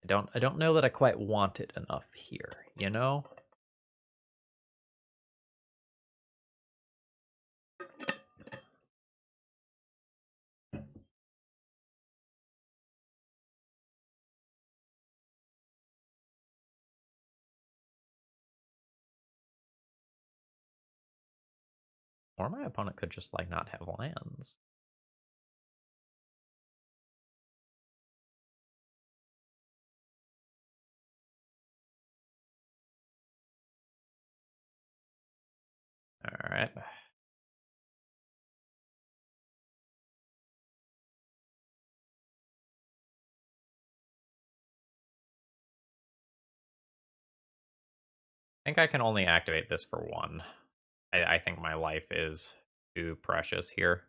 Speaker 1: I don't know that I quite want it enough here, you know? Or my opponent could just, like, not have lands. Alright. I think I can only activate this for one. I think my life is too precious here.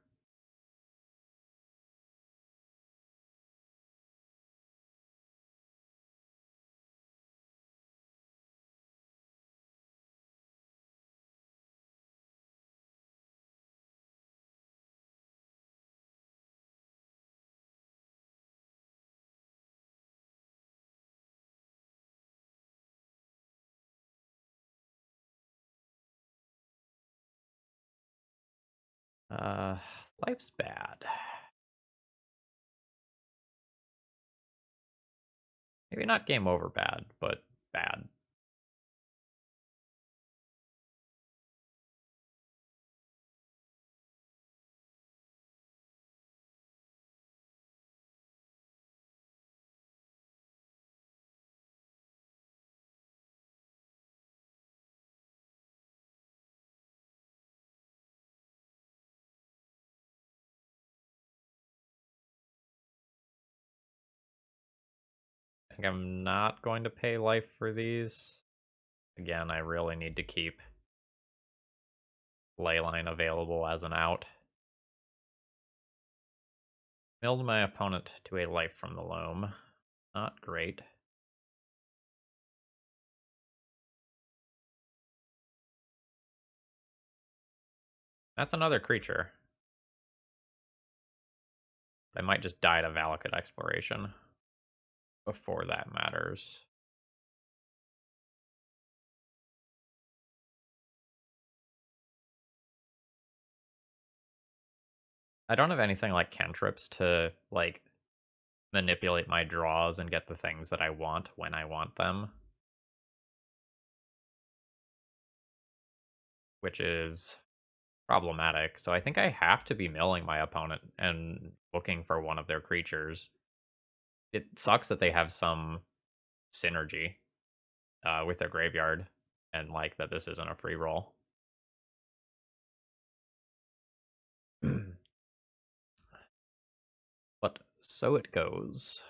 Speaker 1: Uh, Life's bad. Maybe not game over bad, but bad. I think I'm not going to pay life for these. Again, I really need to keep Leyline available as an out. Milled my opponent to a life from the loam. Not great. That's another creature. I might just die to Valakut Exploration before that matters. I don't have anything like cantrips to, like, manipulate my draws and get the things that I want when I want them. Which is problematic. So I think I have to be milling my opponent and looking for one of their creatures. It sucks that they have some synergy with their graveyard, and like that this isn't a free roll. But so it goes.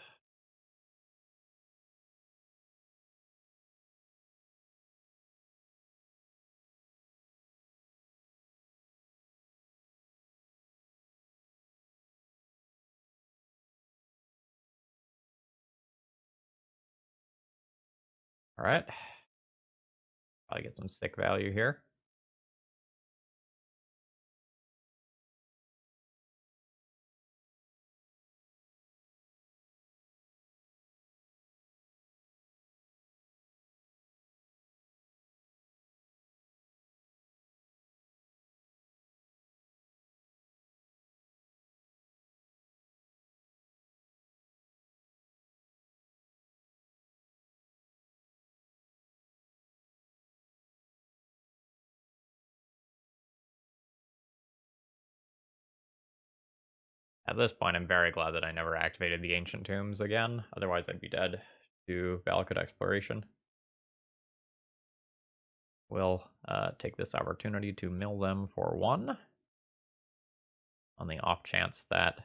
Speaker 1: All right. Probably get some sick value here. At this point, I'm very glad that I never activated the Ancient Tombs again. Otherwise, I'd be dead to Valakut Exploration. We'll take this opportunity to mill them for one. On the off chance that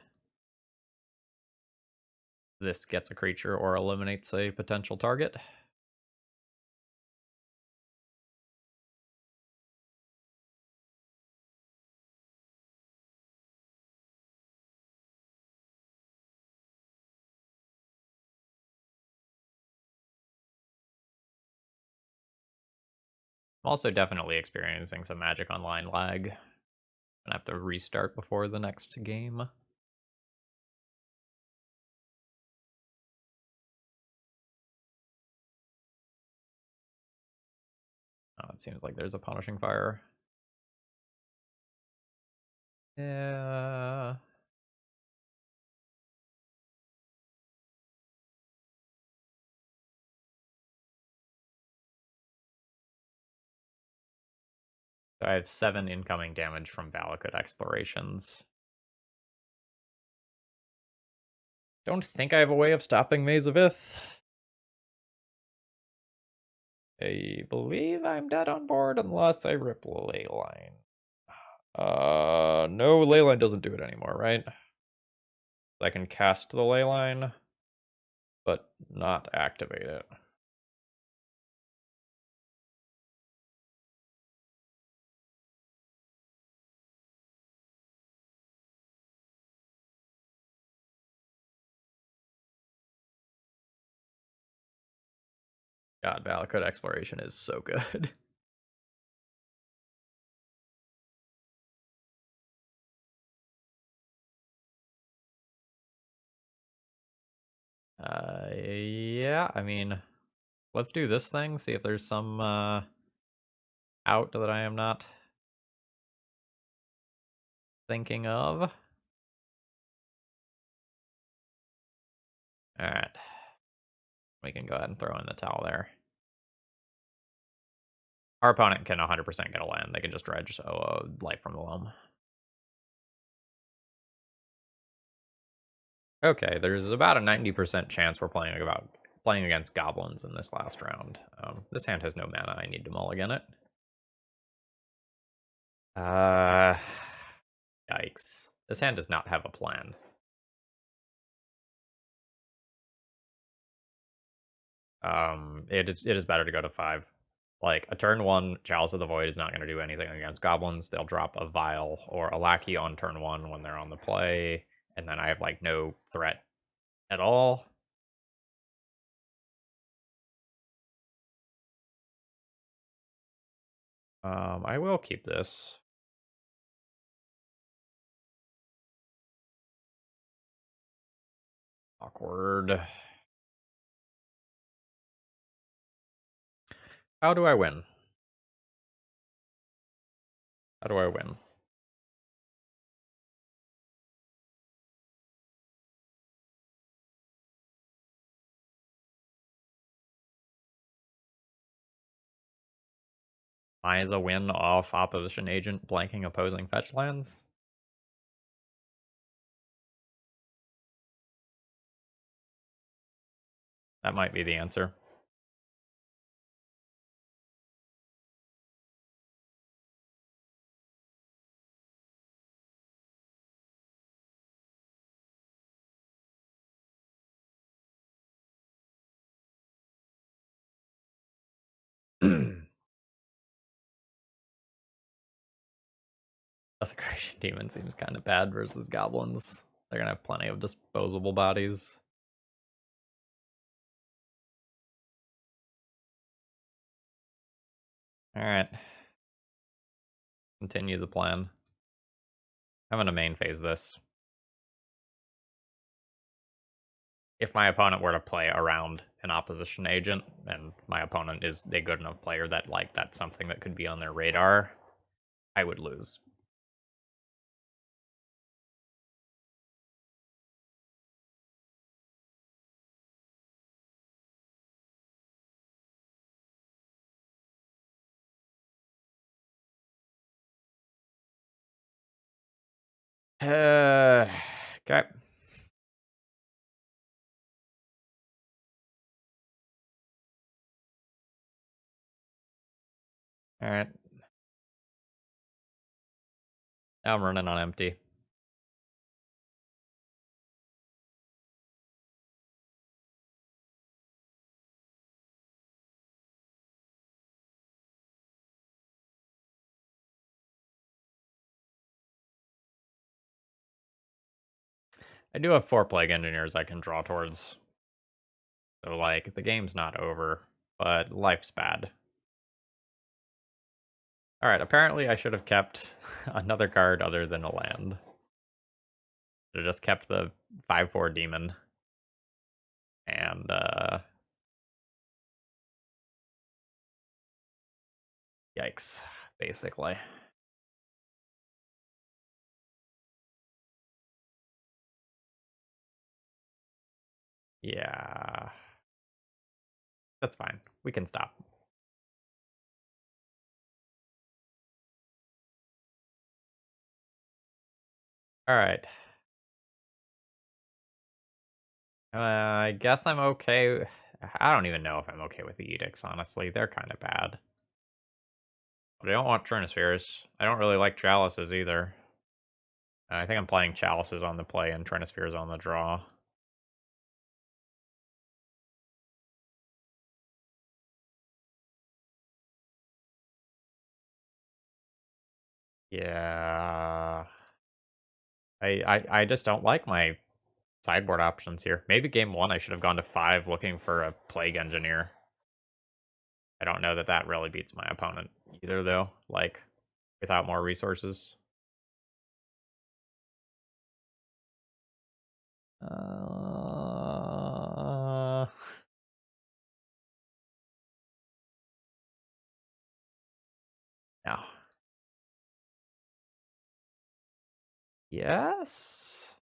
Speaker 1: this gets a creature or eliminates a potential target. I'm also definitely experiencing some Magic Online lag. Gonna have to restart before the next game. Oh, it seems like there's a Punishing Fire. Yeah. So I have 7 incoming damage from Valakut explorations. Don't think I have a way of stopping Maze of Ith. I believe I'm dead on board unless I rip Leyline. No, Leyline doesn't do it anymore, right? I can cast the Leyline, but not activate it. God, Valakut exploration is so good. Yeah, I mean, let's do this thing, see if there's some out that I am not thinking of. Alright. We can go ahead and throw in the towel there. Our opponent can 100% get a land. They can just dredge life from the loam. Okay, there's about a 90% chance we're playing against goblins in this last round. This hand has no mana. I need to mulligan it. Yikes. This hand does not have a plan. It is better to go to 5. Like, a turn 1 Chalice of the Void is not going to do anything against goblins. They'll drop a Vial or a Lackey on turn 1 when they're on the play, and then I have, like, no threat at all. I will keep this. Awkward. How do I win? How do I win? Is a win off opposition agent blanking opposing fetch lands? That might be the answer. Desecration Demon seems kind of bad versus goblins. They're gonna have plenty of disposable bodies. Alright. Continue the plan. I'm gonna main phase this. If my opponent were to play around an opposition agent, and my opponent is a good enough player that, like, that's something that could be on their radar, I would lose. Okay. Alright. Now I'm running on empty. I do have 4 Plague Engineers I can draw towards. So, like, the game's not over, but life's bad. Alright, apparently I should have kept another card other than a land. Should have just kept the 5/4 demon. And, yikes, basically. Yeah. That's fine. We can stop. Alright. I guess I'm okay. I don't even know if I'm okay with the edicts, honestly. They're kind of bad. But I don't want Trinispheres. I don't really like Chalices either. I think I'm playing Chalices on the play and Trinispheres on the draw. Yeah. I just don't like my sideboard options here. Maybe game one I should have gone to 5 looking for a Plague Engineer. I don't know that that really beats my opponent either, though. Like, without more resources. Uh... No. Yes?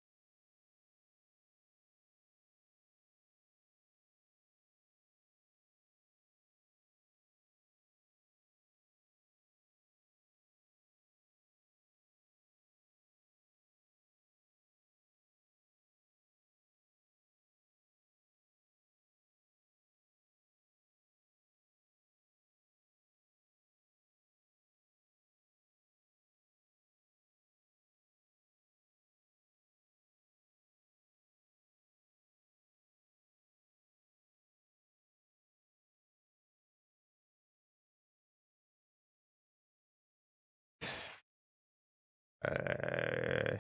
Speaker 1: Uh...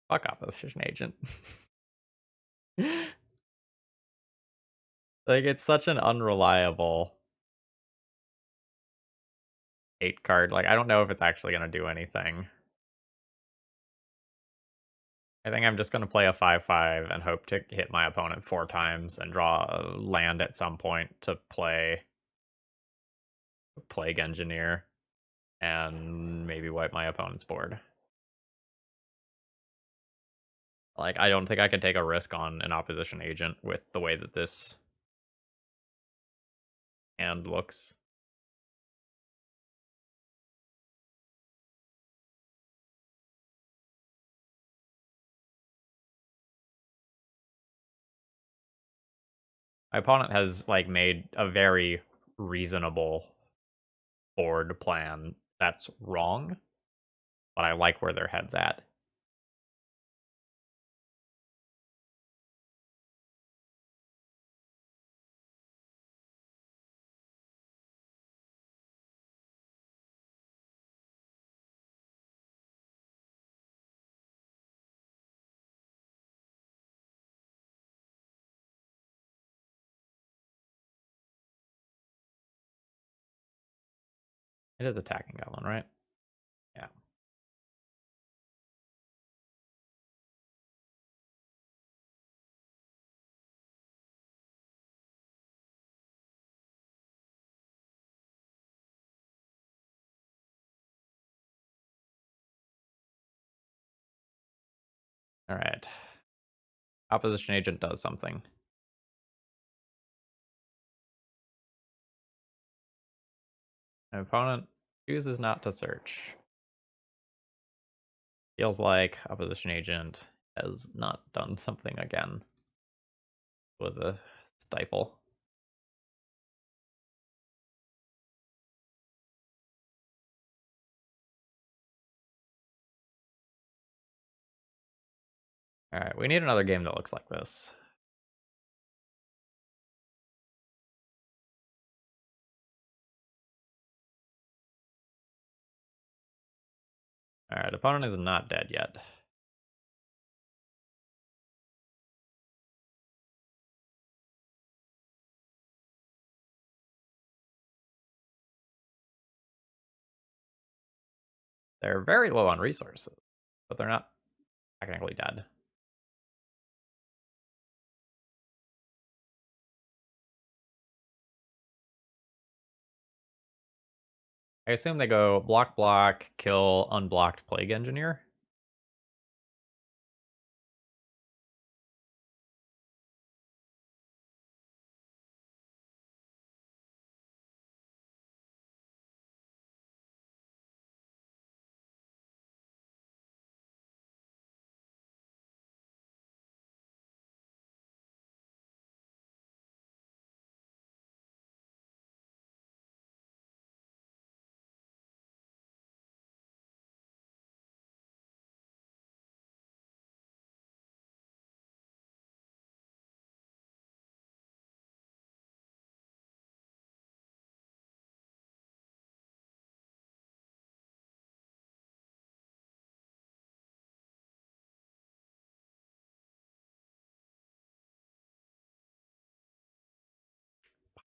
Speaker 1: Fuck Opposition Agent. Like, it's such an unreliable 8 card. Like, I don't know if it's actually going to do anything. I think I'm just going to play a 5/5 and hope to hit my opponent 4 times and draw a land at some point to play Plague Engineer and maybe wipe my opponent's board. Like, I don't think I can take a risk on an opposition agent with the way that this hand looks. My opponent has, like, made a very reasonable board plan that's wrong, but I like where their head's at. It is attacking goblin, right? Yeah. All right. Opposition agent does something. My opponent chooses not to search. Feels like opposition agent has not done something again. It was a stifle. All right, we need another game that looks like this. All right, opponent is not dead yet. They're very low on resources, but they're not technically dead. I assume they go block, block, kill, unblocked Plague Engineer.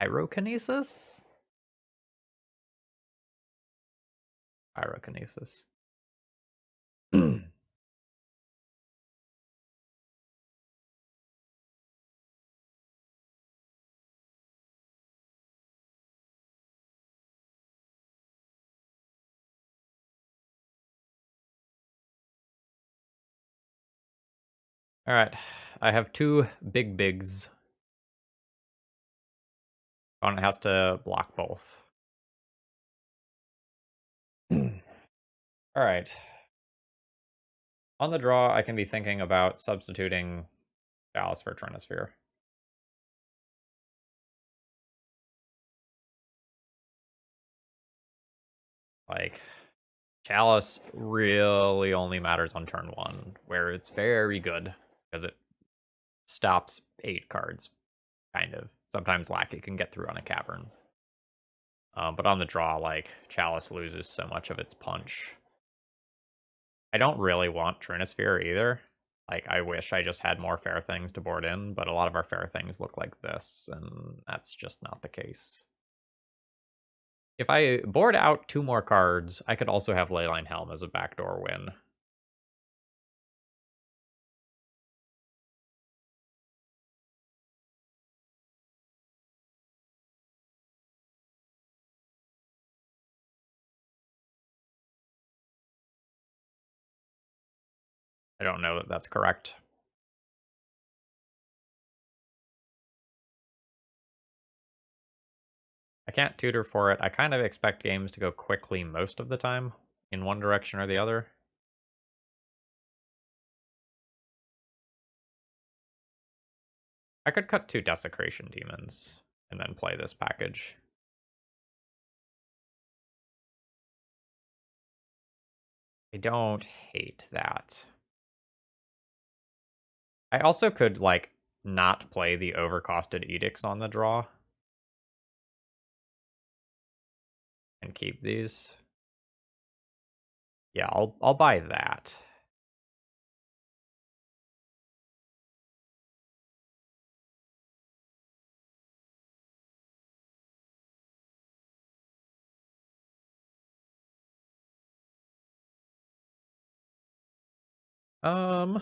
Speaker 1: Pyrokinesis? Pyrokinesis. Alright, I have two big bigs. Opponent has to block both. Alright. On the draw, I can be thinking about substituting Dallas for Trinisphere. Like, Chalice really only matters on turn 1, where it's very good, because it stops 8 cards, kind of. Sometimes Lackey can get through on a Cavern. But on the draw, like, Chalice loses so much of its punch. I don't really want Trinisphere either. Like, I wish I just had more fair things to board in, but a lot of our fair things look like this, and that's just not the case. If I board out 2 more cards, I could also have Leyline Helm as a backdoor win. I don't know that that's correct. I can't tutor for it. I kind of expect games to go quickly most of the time, in one direction or the other. I could cut 2 Desecration Demons, and then play this package. I don't hate that. I also could, like, not play the overcosted Edicts on the draw. And keep these. Yeah, I'll buy that. Um,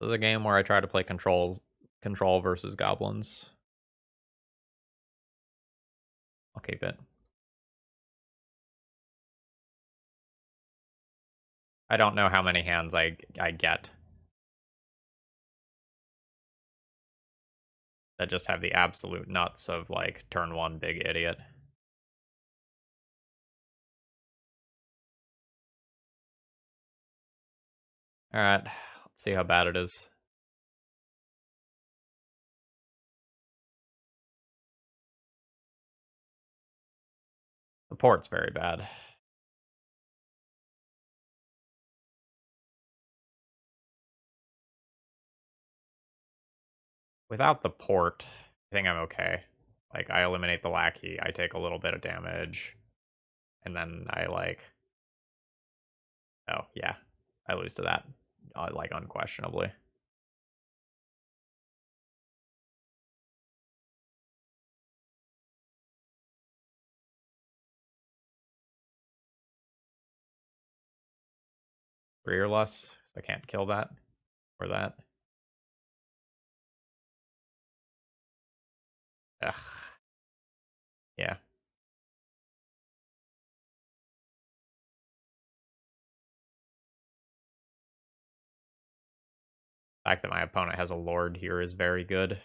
Speaker 1: this is a game where I try to play control versus goblins. I'll keep it. I don't know how many hands I get that just have the absolute nuts of, like, turn 1 big idiot. Alright, let's see how bad it is. The port's very bad. Without the port, I think I'm okay. Like, I eliminate the lackey, I take a little bit of damage, and then I, like... Oh, yeah. I lose to that, like, unquestionably. Three or less, so I can't kill that or that. Ugh. Yeah. The fact that my opponent has a lord here is very good.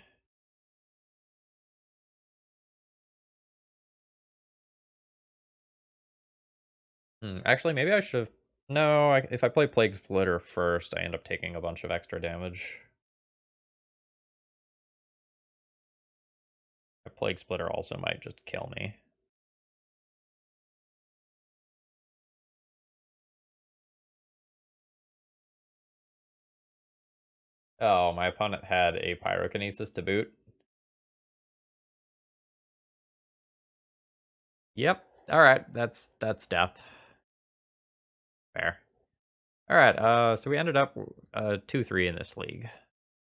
Speaker 1: Actually, maybe I should have... No, if I play Plague Splitter first, I end up taking a bunch of extra damage. A Plague Splitter also might just kill me. Oh, my opponent had a Pyrokinesis to boot. Yep. Alright, that's death. Fair. All right, so we ended up 2-3 in this league.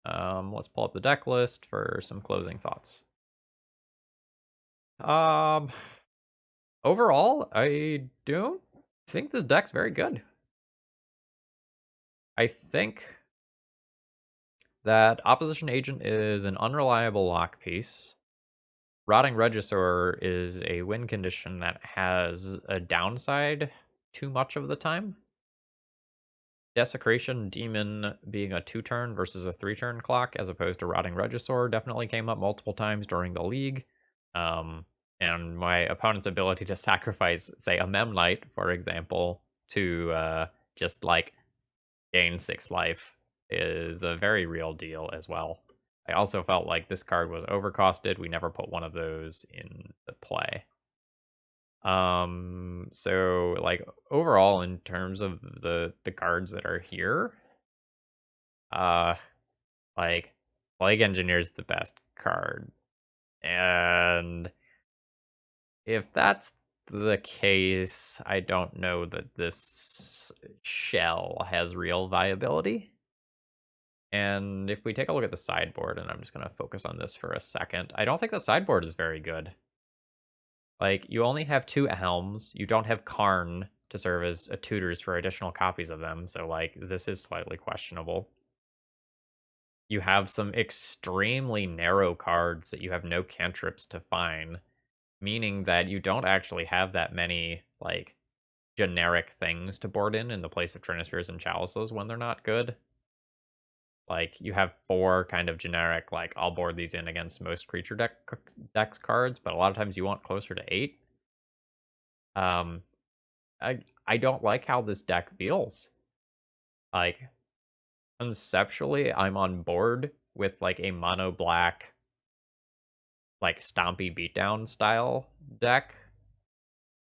Speaker 1: Let's pull up the deck list for some closing thoughts. Overall, I don't think this deck's very good. I think that Opposition Agent is an unreliable lock piece. Rotting Regisaur is a win condition that has a downside too much of the time. Desecration Demon being a 2-turn versus a 3-turn clock as opposed to Rotting Regisaur definitely came up multiple times during the league. And my opponent's ability to sacrifice, say, a Mem Knight, for example, to just like gain 6 life is a very real deal as well. I also felt like this card was overcosted. We never put one of those in the play. So like overall in terms of the cards that are here, like Plague Engineer is the best card. And if that's the case, I don't know that this shell has real viability. And if we take a look at the sideboard, and I'm just going to focus on this for a second, I don't think the sideboard is very good. Like, you only have 2 Helms, you don't have Karn to serve as tutors for additional copies of them, so, like, this is slightly questionable. You have some extremely narrow cards that you have no cantrips to find, meaning that you don't actually have that many, like, generic things to board in the place of Trinispheres and Chalices when they're not good. Like, you have 4 kind of generic, like, I'll board these in against most creature decks cards, but a lot of times you want closer to 8. I don't like how this deck feels. Like, conceptually, I'm on board with, like, a mono black, like, Stompy beatdown style deck,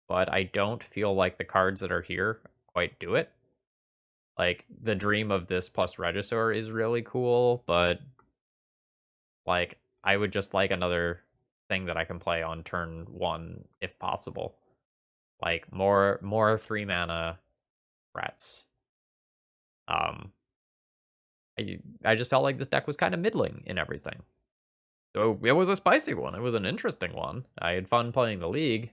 Speaker 1: but I don't feel like the cards that are here quite do it. Like, the dream of this plus Regisaur is really cool, but like, I would just like another thing that I can play on turn 1 if possible. Like, more 3 mana threats. I just felt like this deck was kind of middling in everything. So it was a spicy one. It was an interesting one. I had fun playing the league.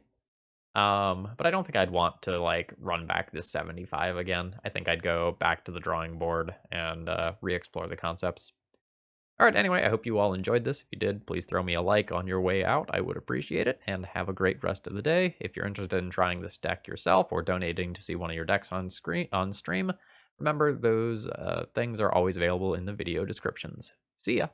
Speaker 1: But I don't think I'd want to like run back this 75 again. I think I'd go back to the drawing board and re-explore the concepts. All right, anyway, I hope you all enjoyed this. If you did, please throw me a like on your way out. I would appreciate it, and have a great rest of the day. If you're interested in trying this deck yourself or donating to see one of your decks on stream, remember those things are always available in the video descriptions. See ya!